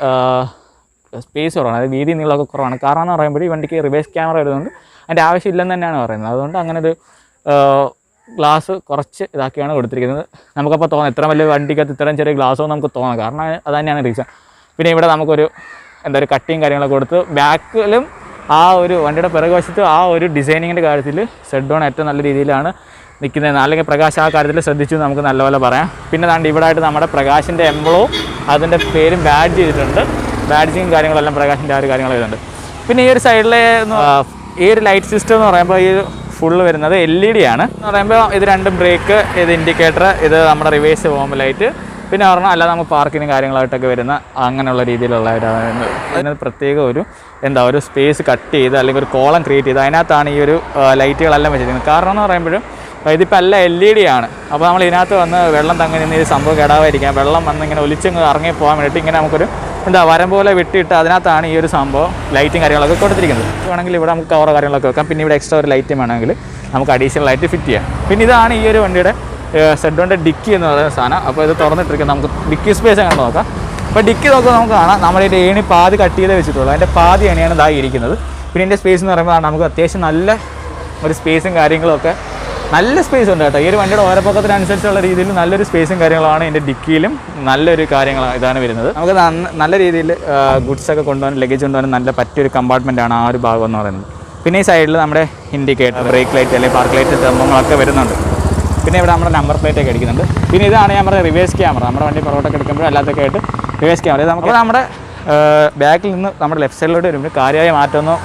സ്പേസ് കുറവാണ്, അതായത് വീതി നീളമൊക്കെ കുറവാണ്. കാരണം എന്ന് പറയുമ്പോൾ ഈ വണ്ടിക്ക് റിവേഴ്സ് ക്യാമറ വരുന്നതുകൊണ്ട് അതിൻ്റെ ആവശ്യമില്ലെന്ന് തന്നെയാണ് പറയുന്നത്. അതുകൊണ്ട് അങ്ങനെ ഒരു ഗ്ലാസ് കുറച്ച് ഇതാക്കിയാണ് കൊടുത്തിരിക്കുന്നത്. നമുക്കപ്പോൾ തോന്നാം ഇത്ര വലിയ വണ്ടിക്കകത്ത് ഇത്രയും ചെറിയ ഗ്ലാസ്സോ നമുക്ക് തോന്നാം, കാരണം അത് തന്നെയാണ് റീസൺ. പിന്നെ ഇവിടെ നമുക്കൊരു ഒരു കട്ടിങ് കാര്യങ്ങളൊക്കെ കൊടുത്ത് ബാക്കിലും ആ ഒരു വണ്ടിയുടെ പിറകുവശത്ത് ആ ഒരു ഡിസൈനിങ്ങിൻ്റെ കാര്യത്തിൽ സെഡോൺ ഏറ്റവും നല്ല രീതിയിലാണ് നിൽക്കുന്നത്. അല്ലെങ്കിൽ പ്രകാശ് ആ കാര്യത്തിൽ ശ്രദ്ധിച്ചു നമുക്ക് നല്ലപോലെ പറയാം. പിന്നെ ദാണ്ട് ഇവിടെ ആയിട്ട് നമ്മുടെ പ്രകാശിൻ്റെ എംബ്ലവും അതിൻ്റെ പേരും ബാഡ്ജ് ചെയ്തിട്ടുണ്ട്. ബാഡ്ജിങ് കാര്യങ്ങളെല്ലാം പ്രകാശിൻ്റെ ആ ഒരു കാര്യങ്ങൾ വരുന്നുണ്ട്. പിന്നെ ഈ ഒരു സൈഡിലെ ഈ ഒരു ലൈറ്റ് സിസ്റ്റം എന്ന് പറയുമ്പോൾ ഈ ഫുള്ള് വരുന്നത് LED ആണ് എന്ന് പറയുമ്പോൾ ഇത് രണ്ടും ബ്രേക്ക്, ഇത് ഇൻഡിക്കേറ്റർ, ഇത് നമ്മുടെ റിവേഴ്സ് പോകുമ്പോൾ ലൈറ്റ്, പിന്നെ പറഞ്ഞാൽ അല്ലാതെ നമുക്ക് പാർക്കിനും കാര്യങ്ങളായിട്ടൊക്കെ വരുന്ന അങ്ങനെയുള്ള രീതിയിലുള്ള അതിനകത്ത് പ്രത്യേക ഒരു സ്പേസ് കട്ട് ചെയ്ത് അല്ലെങ്കിൽ ഒരു കോളം ക്രിയേറ്റ് ചെയ്ത് അതിനകത്താണ് ഈ ഒരു ലൈറ്റുകളെല്ലാം വെച്ചിരിക്കുന്നത്. കാരണം എന്ന് പറയുമ്പോഴും ഇതിപ്പോൾ എല്ലാം LED ആണ്. അപ്പോൾ നമ്മൾ ഇതിനകത്ത് വന്ന് വെള്ളം തങ്ങി നിന്ന് ഈ സംഭവം കേടാവാതിരിക്കാം, വെള്ളം വന്ന് ഇങ്ങനെ ഒലിച്ചങ്ങ് ഇറങ്ങി പോകാൻ വേണ്ടിയിട്ട് ഇങ്ങനെ നമുക്കൊരു വരം പോലെ വിട്ടിട്ട് അതിനകത്താണ് ഈ ഒരു സംഭവം ലൈറ്റും കാര്യങ്ങളൊക്കെ കൊടുത്തിരിക്കുന്നത്. വേണമെങ്കിൽ ഇവിടെ നമുക്ക് കവറോ കാര്യങ്ങളൊക്കെ വെക്കാം. പിന്നെ ഇവിടെ എക്സ്ട്രാ ഒരു ലൈറ്റും വേണമെങ്കിൽ നമുക്ക് അഡീഷണൽ ലൈറ്റ് ഫിറ്റ് ചെയ്യാം. പിന്നെ ഇതാണ് ഈ ഒരു വണ്ടിയുടെ സെഡോണിൻ്റെ ഡിക്കി എന്ന് പറയുന്ന സാധനം. അപ്പോൾ ഇത് തുറന്നിട്ടിരിക്കും, നമുക്ക് ഡിക്കി സ്പേസ് അങ്ങനെ നോക്കാം. അപ്പോൾ ഡിക്കി നോക്കുമ്പോൾ നമുക്ക് കാണാം നമ്മുടെ ഇതിൻ്റെ ഏണി പാതി കട്ട് ചെയ്തേ വെച്ചിട്ടുള്ളൂ, അതിൻ്റെ പാതി ഏണിയാണ് ഇതായി ഇരിക്കുന്നത്. പിന്നെ ഇതിൻ്റെ സ്പേസ് എന്ന് പറയുമ്പോൾ നമുക്ക് അത്യാവശ്യം നല്ല ഒരു സ്പേസും കാര്യങ്ങളൊക്കെ നല്ല സ്പേസ് ഉണ്ട് കേട്ടോ. ഈ ഒരു വണ്ടിയുടെ ഓരപ്പക്കത്തിനനുസരിച്ചുള്ള രീതിയിൽ നല്ലൊരു സ്പേസും കാര്യങ്ങളാണ് ഇതിൻ്റെ ഡിക്കിയിലും നല്ലൊരു കാര്യങ്ങളാണ് ഇതാണ് വരുന്നത്. നമുക്ക് നല്ല രീതിയിൽ ഗുഡ്സൊക്കെ കൊണ്ടുപോകാൻ ലഗേജ് കൊണ്ടുപോകാൻ നല്ല പറ്റിയൊരു കമ്പാർട്ട്മെൻറ്റാണ് ആ ഒരു ഭാഗം എന്ന് പറയുന്നത്. പിന്നെ ഈ സൈഡിൽ നമ്മുടെ ഇൻഡിക്കേറ്റർ, ബ്രേക്ക് ലൈറ്റ് അല്ലെങ്കിൽ പാർക്ക് ലൈറ്റ് സംഭവങ്ങളൊക്കെ വരുന്നുണ്ട്. പിന്നെ ഇവിടെ നമ്മുടെ നമ്പർ പ്ലേറ്റ് ഒക്കെ അടിക്കുന്നുണ്ട്. പിന്നെ ഇതാണ് ഞാൻ പറഞ്ഞ റിവേഴ്സ് ക്യാമറ, നമ്മുടെ വണ്ടി പുറകോട്ടൊക്കെ എടുക്കുമ്പോൾ അല്ലാത്തൊക്കെ ആയിട്ട് റിവേഴ്സ് ക്യാമറ. നമുക്ക് നമ്മുടെ ബാക്കിൽ നിന്ന് നമ്മുടെ ലെഫ്റ്റ് സൈഡിലോട്ട് വരുമ്പോൾ കാര്യമായ മാറ്റമൊന്നും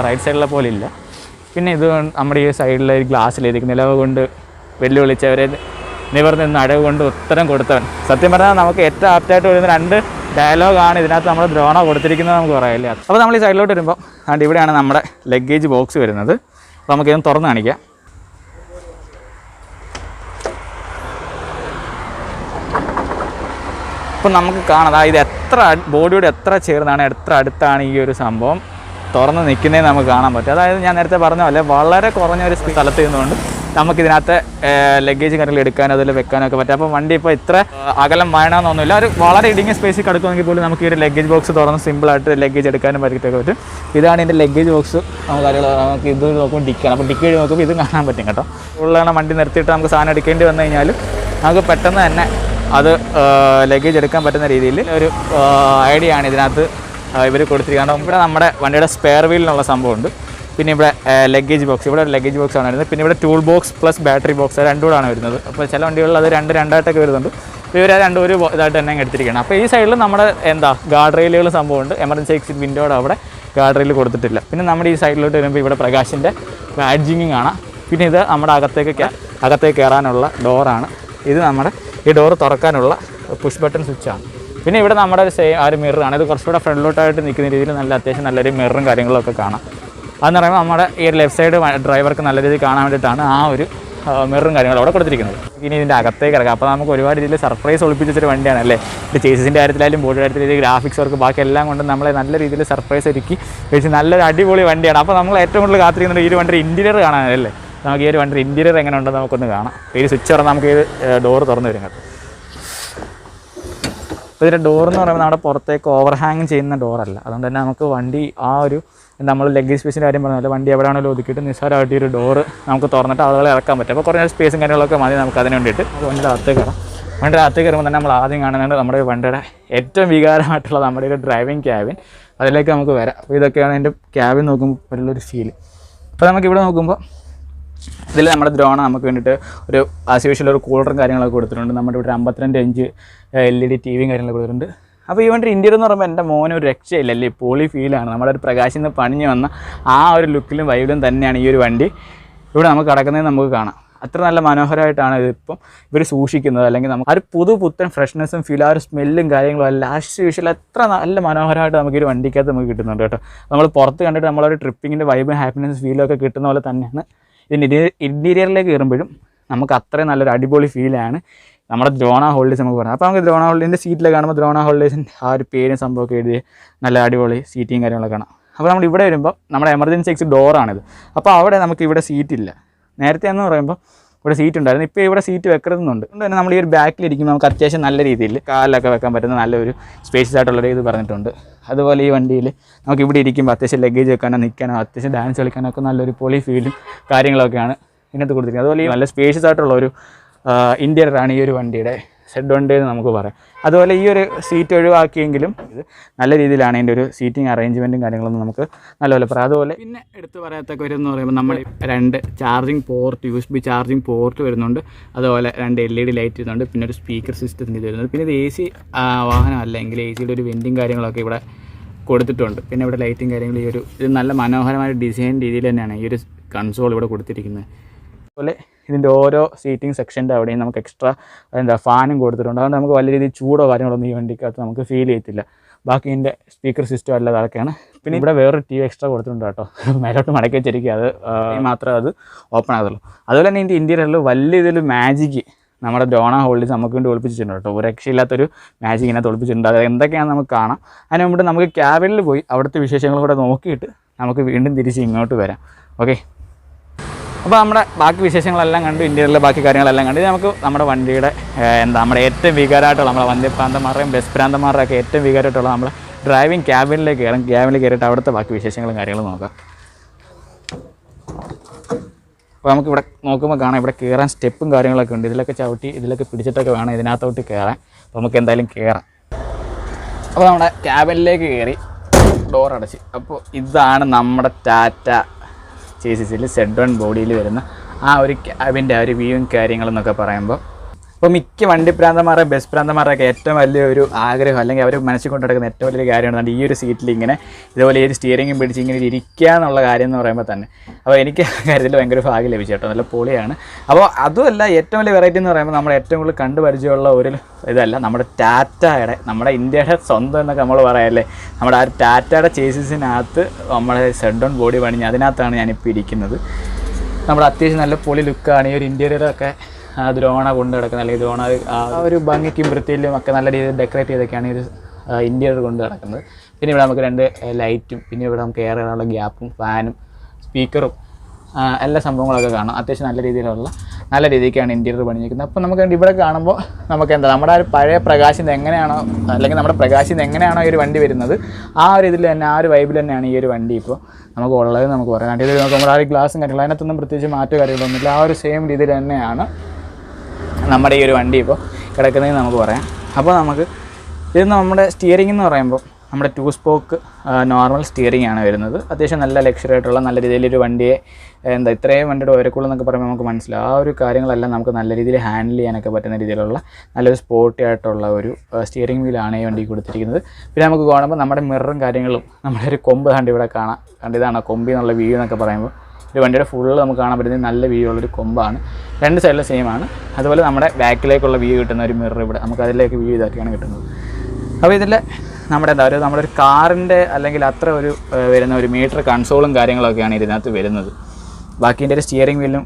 റൈറ്റ് സൈഡിലെ പോലെ ഇല്ല. പിന്നെ ഇത് നമ്മുടെ ഈ സൈഡിലെ ഗ്ലാസ്സിലിരിക്കുന്ന നിലവ് കൊണ്ട് വെല്ലുവിളിച്ചവരെ നിവർന്ന് നിന്ന് അടവ് കൊണ്ട് ഉത്തരം കൊടുത്തവൻ. സത്യം പറഞ്ഞാൽ നമുക്ക് ഏറ്റവും ആപ്റ്റായിട്ട് വരുന്ന 2 ഡയലോഗാണ് ഇതിനകത്ത് നമ്മൾ ദ്രോണ കൊടുത്തിരിക്കുന്നത് നമുക്ക് പറയാനില്ല. അപ്പോൾ നമ്മൾ ഈ സൈഡിലോട്ട് വരുമ്പോൾ അതുകൊണ്ട് ഇവിടെയാണ് നമ്മുടെ ലഗേജ് ബോക്സ് വരുന്നത്. അപ്പോൾ നമുക്കിതൊന്ന് തുറന്ന് കാണിക്കാം. അപ്പോൾ നമുക്ക് കാണാം ഇത് എത്ര ബോഡിയോട് എത്ര ചേർന്നാണ്, എത്ര അടുത്താണ് ഈ ഒരു സംഭവം തുറന്ന് നിൽക്കുന്നതെന്ന് നമുക്ക് കാണാൻ പറ്റും. അതായത് ഞാൻ നേരത്തെ പറഞ്ഞ പോലെ വളരെ കുറഞ്ഞൊരു സ്ഥലത്ത് നിന്നുകൊണ്ട് നമുക്കിതിനകത്ത് ലഗേജ് കാര്യങ്ങൾ എടുക്കാനും അതിൽ വെക്കാനൊക്കെ പറ്റും. അപ്പോൾ വണ്ടി ഇപ്പോൾ ഇത്ര അകലം വേണമെന്നൊന്നുമില്ല, ഒരു വളരെ ഇടുങ്ങിയ സ്പേസിൽ കിടക്കുമെങ്കിൽ പോലും നമുക്ക് ഈ ഒരു ലഗേജ് ബോക്സ് തുറന്ന് സിമ്പിളായിട്ട് ലഗേജ് എടുക്കാനും പറ്റിയൊക്കെ പറ്റും. ഇതാണ് ഇതിൻ്റെ ലഗേജ് ബോക്സ്. നമുക്ക് ഇത് നോക്കുമ്പോൾ ഡിക്കാണ്. അപ്പോൾ ഡിക്കി വഴി നോക്കുമ്പോൾ ഇത് കാണാൻ പറ്റും കേട്ടോ. ഉള്ളതാണ് വണ്ടി നിർത്തിയിട്ട് നമുക്ക് സാധനം എടുക്കേണ്ടി വന്നു കഴിഞ്ഞാലും നമുക്ക് പെട്ടെന്ന് തന്നെ അത് ലഗേജ് എടുക്കാൻ പറ്റുന്ന രീതിയിൽ ഒരു ഐഡിയ ആണ് ഇതിനകത്ത് ഇവർ കൊടുത്തിരിക്കുന്നത്. ഇവിടെ നമ്മുടെ വണ്ടിയുടെ സ്പെയർ വീലിനുള്ള സംഭവമുണ്ട്. പിന്നെ ഇവിടെ ലഗേജ് ബോക്സ്, ഇവിടെ ഒരു ലഗേജ് ബോക്സ് ആണ് വരുന്നത്. പിന്നെ ഇവിടെ tool box plus battery box രണ്ടും കൂടാണ് വരുന്നത്. അപ്പോൾ ചില വണ്ടികളിൽ അത് രണ്ടായിട്ടൊക്കെ വരുന്നുണ്ട്. അപ്പോൾ ഇവർ രണ്ടും ഒരു ഇതായിട്ട് തന്നെ എടുത്തിരിക്കുകയാണ്. അപ്പോൾ ഈ സൈഡിൽ നമ്മുടെ ഗാർഡ് റെയിലുകൾ സംഭവമുണ്ട്. എമർജൻസി എക്സിറ്റ് വിൻഡോയുടെ അവിടെ ഗാർഡ് റെയിൽ കൊടുത്തിട്ടില്ല. പിന്നെ നമ്മുടെ ഈ സൈഡിലോട്ട് വരുമ്പോൾ ഇവിടെ പ്രകാശിൻ്റെ ബാഡ്ജിങ് കാണാം. പിന്നെ ഇത് നമ്മുടെ അകത്തേക്ക് കയറാനുള്ള ഡോറാണ്. ഇത് നമ്മുടെ ഈ ഡോറ് തുറക്കാനുള്ള പുഷ് ബട്ടൺ സ്വിച്ചാണ്. പിന്നെ ഇവിടെ നമ്മുടെ ആ ഒരു മിററാണ്. ഇത് കുറച്ചുകൂടെ ഫ്രണ്ടിലോട്ടായിട്ട് നിൽക്കുന്ന രീതിയിൽ അത്യാവശ്യം നല്ലൊരു മിററും കാര്യങ്ങളൊക്കെ കാണാം. അതെന്ന് പറയുമ്പോൾ നമ്മുടെ ഈ ഒരു ലെഫ്റ്റ് സൈഡ് ഡ്രൈവർക്ക് നല്ല രീതിയിൽ കാണാൻ വേണ്ടിയിട്ടാണ് ആ ഒരു മിററും കാര്യങ്ങളും അവിടെ കൊടുത്തിരിക്കുന്നത്. ഇനി ഇതിൻ്റെ അകത്തേക്ക് ഇറക്കാം. അപ്പോൾ നമുക്ക് ഒരുപാട് രീതിയിൽ സർപ്രൈസ് ഒളിപ്പിച്ചൊരു വണ്ടിയാണ് അല്ലേ. ഇത് ചേസിൻ്റെ കാര്യത്തിലായാലും ബോഡിയുടെ കാര്യത്തിലായാലും ഗ്രാഫിക്സ് വർക്ക് ബാക്കി എല്ലാം കൊണ്ട് നമ്മളെ നല്ല രീതിയിൽ സർപ്രൈസ് ഒരുക്കി വെച്ച് നല്ലൊരു അടിപൊളി വണ്ടിയാണ്. അപ്പോൾ നമ്മൾ ഏറ്റവും കൂടുതൽ കാത്തിരിക്കുന്നത് ഈ ഒരു വണ്ടിയുടെ ഇൻറ്റീരിയർ കാണാനല്ലേ. നമുക്ക് ഈ ഒരു വണ്ടിയുടെ ഇൻറ്റീരിയർ എങ്ങനെ ഉണ്ടെന്ന് നമുക്കൊന്ന് കാണാം. ഈ സ്വിച്ച് തുറന്ന് നമുക്ക് ഈ ഡോറ് തുറന്ന് വരും കേട്ടോ. അപ്പോൾ ഇതിൻ്റെ ഡോറെന്ന് പറയുമ്പോൾ നമ്മുടെ പുറത്തേക്ക് ഓവർ ഹാങ് ചെയ്യുന്ന ഡോറല്ല. അതുകൊണ്ട് തന്നെ നമുക്ക് വണ്ടി ആ ഒരു നമ്മൾ ലഗേജ് സ്പേസിൻ്റെ കാര്യം പറഞ്ഞാൽ വണ്ടി എവിടെയാണെങ്കിലും ഒതുക്കിയിട്ട് നിസ്സാരമായിട്ട് ഈ ഒരു ഡോറ് നമുക്ക് തുറന്നിട്ട് ആളുകളെ ഇറക്കാൻ പറ്റും. അപ്പോൾ കുറഞ്ഞ സ്പേസും കാര്യങ്ങളൊക്കെ മതി നമുക്ക് അതിന് വേണ്ടിയിട്ട്. വണ്ടിയുടെ അകത്തേക്ക് കയറാം. വണ്ടിയുടെ അകത്തേക്ക് കയറുമ്പോൾ തന്നെ നമ്മൾ ആദ്യം കാണുന്നത് നമ്മുടെ വണ്ടിയുടെ ഏറ്റവും വികാരമായിട്ടുള്ള നമ്മുടെ ഒരു ഡ്രൈവിംഗ് ക്യാബിൻ. അതിലേക്ക് നമുക്ക് വരാം. അപ്പോൾ ഇതൊക്കെയാണ് എൻ്റെ ക്യാബിൻ നോക്കുമ്പോൾ ഉള്ളൊരു ഫീൽ. അപ്പോൾ നമുക്കിവിടെ നോക്കുമ്പോൾ ഇതിൽ നമ്മുടെ ദ്രോണ നമുക്ക് വേണ്ടിയിട്ട് ഒരു ആസ് യൂഷ്വൽ ഒരു കൂളറും കാര്യങ്ങളൊക്കെ കൊടുത്തിട്ടുണ്ട്. നമ്മുടെ ഇവിടെ 52 ഇഞ്ച് LED ടിവിയും കാര്യങ്ങളൊക്കെ കൊടുത്തിട്ടുണ്ട്. അപ്പോൾ ഈ വണ്ടി ഇൻറ്റീരിയർ എന്ന് പറയുമ്പോൾ എൻ്റെ മോന് ഒരു രക്ഷയില്ല അല്ലേ, പോളി ഫീലാണ്. നമ്മുടെ ഒരു പ്രകാശിൽ നിന്ന് പണിഞ്ഞ് വന്ന ആ ഒരു ലുക്കിലും വൈബിലും തന്നെയാണ് ഈ ഒരു വണ്ടി ഇവിടെ നമുക്ക് കിടക്കുന്നത് നമുക്ക് കാണാം. അത്ര നല്ല മനോഹരമായിട്ടാണ് ഇതിപ്പം ഇവർ സൂക്ഷിക്കുന്നത്. അല്ലെങ്കിൽ നമുക്ക് ആ ഒരു പുത്തൻ ഫ്രഷ്നെസ്സും ഫീൽ, ആ ഒരു സ്മെല്ലും കാര്യങ്ങളും എല്ലാം ആസ് യൂഷ്വൽ എത്ര നല്ല മനോഹരമായിട്ട് നമുക്ക് ഈ ഒരു വണ്ടിക്കകത്ത് നമുക്ക് കിട്ടുന്നുണ്ട് കേട്ടോ. നമ്മൾ പുറത്ത് കണ്ടിട്ട് നമ്മളൊരു ട്രിപ്പിങ്ങിൻ്റെ വൈബും ഹാപ്പിനെസ് ഫീലും ഒക്കെ കിട്ടുന്ന പോലെ തന്നെയാണ് ഇതിൻ്റെ ഇൻറ്റീരിയറിലേക്ക് കയറുമ്പോഴും നമുക്ക് അത്രയും നല്ലൊരു അടിപൊളി ഫീലാണ് നമ്മുടെ ദ്രോണ ഹോൾഡേഴ്സ് നമുക്ക് പറയാം. അപ്പോൾ നമുക്ക് ദ്രോണ ഹോൾഡേഴ്സിൻ്റെ സീറ്റിൽ കാണുമ്പോൾ ദ്രോണ ഹോൾഡേഴ്സിൻ്റെ ആ ഒരു പേരും സംഭവമൊക്കെ എഴുതി നല്ല അടിപൊളി സീറ്റിങ് കാര്യങ്ങളൊക്കെ കാണാം. അപ്പോൾ നമ്മൾ ഇവിടെ വരുമ്പോൾ നമ്മുടെ എമർജൻസി എക്സിറ്റ് ഡോറാണിത്. അപ്പോൾ അവിടെ നമുക്ക് ഇവിടെ സീറ്റില്ല. നേരത്തെ എന്ന് പറയുമ്പോൾ ഇവിടെ സീറ്റ് ഉണ്ടായിരുന്നു, ഇപ്പോൾ ഇവിടെ സീറ്റ് വെക്കരുന്നുണ്ട്. അതുകൊണ്ട് തന്നെ നമ്മൾ ഈ ഒരു ബാക്കിലിരിക്കുമ്പോൾ നമുക്ക് അത്യാവശ്യം നല്ല രീതിയിൽ കാലിലൊക്കെ വെക്കാൻ പറ്റുന്ന നല്ലൊരു സ്പേഷ്യസ് ആയിട്ടുള്ളൊരു ഇത് പറഞ്ഞിട്ടുണ്ട്. അതുപോലെ ഈ വണ്ടിയിൽ നമുക്ക് ഇവിടെ ഇരിക്കുമ്പോൾ അത്യാവശ്യം ലഗേജ് വെക്കാനോ നിൽക്കാനോ അത്യാവശ്യം ഡാൻസ് കളിക്കാനോ ഒക്കെ നല്ലൊരു പൊളി ഫീലും കാര്യങ്ങളൊക്കെയാണ് ഇതിനകത്ത് കൊടുത്തിരിക്കുന്നത്. അതുപോലെ ഈ നല്ല സ്പേഷ്യസ് ആയിട്ടുള്ളൊരു ഇൻറ്റീരിയറാണ് ഈ ഒരു വണ്ടിയുടെ Z1 എന്ന് നമുക്ക് പറയാം. അതുപോലെ ഈ ഒരു സീറ്റ് ഒഴിവാക്കിയെങ്കിലും ഇത് നല്ല രീതിയിലാണ് ഇതിൻ്റെ ഒരു സീറ്റിംഗ് അറേഞ്ച്മെൻറ്റും കാര്യങ്ങളൊന്നും നമുക്ക് നല്ലപോലെ പറയാം. അതുപോലെ പിന്നെ എടുത്ത് പറയത്തക്ക ഒരു എന്ന് പറയുമ്പോൾ നമ്മൾ 2 charging port USB charging port വരുന്നുണ്ട്. അതുപോലെ 2 LED ലൈറ്റ് വരുന്നുണ്ട്. പിന്നെ ഒരു സ്പീക്കർ സിസ്റ്റത്തിൻ്റെ ഇത് വരുന്നുണ്ട്. പിന്നെ ഇത് AC വാഹനം അല്ലെങ്കിൽ AC ഒരു വെൻറ്റിങ് കാര്യങ്ങളൊക്കെ ഇവിടെ കൊടുത്തിട്ടുണ്ട്. പിന്നെ ഇവിടെ ലൈറ്റും കാര്യങ്ങളും ഈ ഒരു ഇത് നല്ല മനോഹരമായ ഡിസൈൻ രീതിയിൽ തന്നെയാണ് ഈ ഒരു കൺസോൾ ഇവിടെ കൊടുത്തിരിക്കുന്നത്. അതുപോലെ ഇതിൻ്റെ ഓരോ സീറ്റിംഗ് സെക്ഷൻ്റെ അവിടെയും നമുക്ക് എക്സ്ട്രാ ഫാനും കൊടുത്തിട്ടുണ്ട്. അതുകൊണ്ട് നമുക്ക് വലിയ രീതിയിൽ ചൂടോ കാര്യങ്ങളൊന്നും ഈ വണ്ടിക്കകത്ത് നമുക്ക് ഫീൽ ചെയ്യത്തില്ല. ബാക്കി ഇതിൻ്റെ സ്പീക്കർ സിസ്റ്റം അല്ലാതെ അതൊക്കെയാണ്. പിന്നെ ഇവിടെ വേറൊരു TV എക്സ്ട്രാ കൊടുത്തിട്ടുണ്ട് കേട്ടോ, മേലോട്ട് മടക്കി വെച്ചിരിക്കുക. അത് മാത്രമേ അത് ഓപ്പൺ ആകത്തുള്ളൂ. അതുപോലെ തന്നെ ഇതിൻ്റെ ഇൻറ്റീരിയറിൽ വലിയ ഇതിൽ മാജിക് നമ്മുടെ ദ്രോണ ഹോൾഡേഴ്സ് നമുക്ക് വേണ്ടി ഒളിപ്പിച്ചിട്ടുണ്ട് കേട്ടോ. ഒരു രക്ഷയില്ലാത്തൊരു മാജിക് ഇതിനകത്ത് ഒളിപ്പിച്ചിട്ടുണ്ട്. അത് എന്തൊക്കെയാണെന്ന് നമുക്ക് കാണാം. അതിന് മുമ്പ് നമുക്ക് ക്യാബിനിൽ പോയി അവിടുത്തെ വിശേഷങ്ങളും കൂടെ നോക്കിയിട്ട് നമുക്ക് വീണ്ടും തിരിച്ച് ഇങ്ങോട്ട് വരാം. ഓക്കെ, അപ്പോൾ നമ്മുടെ ബാക്കി വിശേഷങ്ങളെല്ലാം കണ്ടു, ഇന്ത്യയിലെ ബാക്കി കാര്യങ്ങളെല്ലാം കണ്ടു. നമുക്ക് നമ്മുടെ വണ്ടിയുടെ നമ്മുടെ ഏറ്റവും വികാരമായിട്ടുള്ള നമ്മളെ വന്ധ്യപ്രാന്തന്മാരുടെയും ബസ് പ്രാന്തന്മാരുടെയും ഒക്കെ ഏറ്റവും വികാരമായിട്ടുള്ള നമ്മളെ ഡ്രൈവിംഗ് ക്യാബിനിലേക്ക് കയറാം. ക്യാബിനിൽ കയറിയിട്ട് അവിടുത്തെ ബാക്കി വിശേഷങ്ങളും കാര്യങ്ങളും നോക്കാം. അപ്പോൾ നമുക്കിവിടെ നോക്കുമ്പോൾ കാണാം ഇവിടെ കയറാൻ സ്റ്റെപ്പും കാര്യങ്ങളൊക്കെ ഉണ്ട്. ഇതിലൊക്കെ ചവിട്ടി ഇതിലൊക്കെ പിടിച്ചിട്ടൊക്കെ വേണം ഇതിനകത്തോട്ട് കയറാൻ. അപ്പോൾ നമുക്ക് എന്തായാലും കയറാം. അപ്പോൾ നമ്മുടെ ക്യാബിനിലേക്ക് കയറി ഡോർ അടച്ച്. അപ്പോൾ ഇതാണ് നമ്മുടെ ടാറ്റ ചേസിസിൽ Z1 ബോഡിയിൽ വരുന്ന ആ ഒരു ക്യാബിൻ്റെ ആ ഒരു വ്യൂവും കാര്യങ്ങളെന്നൊക്കെ പറയുമ്പോൾ അപ്പോൾ മിക്ക വണ്ടി പ്രാന്തന്മാരുടെ ബസ് പ്രാന്തന്മാരുടെയൊക്കെ ഏറ്റവും വലിയൊരു ആഗ്രഹം അല്ലെങ്കിൽ അവർ മനസ്സിൽ കൊണ്ട് നടക്കുന്ന ഏറ്റവും വലിയൊരു കാര്യമാണ് ഈ ഒരു സീറ്റിൽ ഇങ്ങനെ ഇതുപോലെ ഈ ഒരു സ്റ്റിയറിംഗും പിടിച്ച് ഇങ്ങനെ ഇരിക്കുക എന്നുള്ള കാര്യം എന്ന് പറയുമ്പോൾ തന്നെ. അപ്പോൾ എനിക്ക് ആ കാര്യത്തിൽ ഭയങ്കര ഭാഗ്യം ലഭിച്ചു കേട്ടോ, നല്ല പൊളിയാണ്. അപ്പോൾ അതുമല്ല ഏറ്റവും വലിയ വെറൈറ്റി എന്ന് പറയുമ്പോൾ നമ്മൾ ഏറ്റവും കൂടുതൽ കണ്ടു പരിചയമുള്ള ഒരു ഇതല്ല, നമ്മുടെ ടാറ്റയുടെ നമ്മുടെ ഇന്ത്യയുടെ സ്വന്തം എന്നൊക്കെ നമ്മൾ പറയാമല്ലേ, നമ്മുടെ ആ ടാറ്റയുടെ ചേസിസിനകത്ത് നമ്മുടെ Z1 ബോഡി പണിഞ്ഞ് അതിനകത്താണ് ഞാനിപ്പോൾ ഇരിക്കുന്നത്. നമ്മുടെ അത്യാവശ്യം നല്ല പൊളി ലുക്കാണ്. ഈ ഒരു ഇൻറ്റീരിയറൊക്കെ ദ്രോണ കൊണ്ട് കിടക്കുന്നത്, അല്ലെങ്കിൽ ദ്രോണ ആ ഒരു ഭംഗിക്കും വൃത്തിയിലും ഒക്കെ നല്ല രീതിയിൽ ഡെക്കറേറ്റ് ചെയ്തൊക്കെയാണ് ഈ ഒരു ഇൻറ്റീരിയർ കൊണ്ട് കിടക്കുന്നത്. പിന്നെ ഇവിടെ നമുക്ക് 2 ലൈറ്റും പിന്നെ ഇവിടെ നമുക്ക് എയർ ഇടാനുള്ള ഗ്യാപ്പും ഫാനും സ്പീക്കറും എല്ലാ സംഭവങ്ങളൊക്കെ കാണാം. അത്യാവശ്യം നല്ല രീതിയിലുള്ള നല്ല രീതിക്കാണ് ഇൻറ്റീരിയർ പണിഞ്ഞിരിക്കുന്നത്. അപ്പോൾ നമുക്ക് ഇവിടെ കാണുമ്പോൾ നമുക്ക് എന്താ നമ്മുടെ ആ ഒരു പഴയ പ്രകാശിൻ്റെ എങ്ങനെയാണോ അല്ലെങ്കിൽ നമ്മുടെ പ്രകാശിൻ്റെ എങ്ങനെയാണോ ഈ ഒരു വണ്ടി വരുന്നത് ആ ഒരു ഇതിൽ തന്നെ ആ ഒരു വൈബിൽ തന്നെയാണ് ഈ ഒരു വണ്ടി ഇപ്പോൾ നമുക്ക് ഉള്ളത് നമുക്ക് പറയാം. ഇതിൽ നോക്കുമ്പോൾ ആ ഒരു ഗ്ലാസും കാര്യങ്ങളും അതിനകത്തൊന്നും പ്രത്യേകിച്ച് മാറ്റം കാര്യങ്ങളൊന്നുമില്ല. ആ ഒരു സെയിം രീതിയിൽ തന്നെയാണ് നമ്മുടെ ഈ ഒരു വണ്ടി ഇപ്പോൾ കിടക്കുന്നതെന്ന് നമുക്ക് പറയാം. അപ്പോൾ നമുക്ക് ഇത് നമ്മുടെ സ്റ്റിയറിംഗ് എന്ന് പറയുമ്പോൾ നമ്മുടെ 2 സ്പോക്ക് നോർമൽ സ്റ്റിയറിംഗ് ആണ് വരുന്നത്. അത്യാവശ്യം നല്ല ലക്ഷറി ആയിട്ടുള്ള നല്ല രീതിയിലൊരു വണ്ടിയെ ഇത്രയും വണ്ടിയുടെ ഉയരക്കുള്ള എന്നൊക്കെ പറയുമ്പോൾ നമുക്ക് മനസ്സിലാവും ആ ഒരു കാര്യങ്ങളെല്ലാം നമുക്ക് നല്ല രീതിയിൽ ഹാൻഡിൽ ചെയ്യാനൊക്കെ പറ്റുന്ന രീതിയിലുള്ള നല്ലൊരു സ്പോർട്ടി ആയിട്ടുള്ള ഒരു സ്റ്റിയറിംഗ് വീലാണ് ഈ വണ്ടി കൊടുത്തിരിക്കുന്നത്. പിന്നെ നമുക്ക് കാണുമ്പോൾ നമ്മുടെ മിററും കാര്യങ്ങളും നമ്മുടെ ഒരു കൊമ്പ് കണ്ട് ഇവിടെ കാണാം. കണ്ടിതാണ് കൊമ്പി എന്നുള്ള വ്യൂ എന്നൊക്കെ പറയുമ്പോൾ ഒരു വണ്ടിയുടെ ഫുള്ള് നമുക്ക് കാണാൻ പറ്റുന്നത് നല്ല വ്യൂ ഉള്ളൊരു കൊമ്പാണ്. 2 സൈഡിലും സെയിം ആണ്. അതുപോലെ നമ്മുടെ ബാക്കിലേക്കുള്ള വ്യൂ കിട്ടുന്ന ഒരു മിറർ ഇവിടെ നമുക്ക് അതിലേക്ക് വ്യൂ ഇതാക്കിയാണ് കിട്ടുന്നത്. അപ്പോൾ ഇതിൽ നമ്മുടെ നമ്മുടെ ഒരു കാറിൻ്റെ അല്ലെങ്കിൽ അത്ര ഒരു വരുന്ന ഒരു മീറ്റർ കൺസോളും കാര്യങ്ങളൊക്കെയാണ് ഇതിനകത്ത് വരുന്നത്. ബാക്കിൻ്റെ ഒരു സ്റ്റിയറിംഗ് വീലും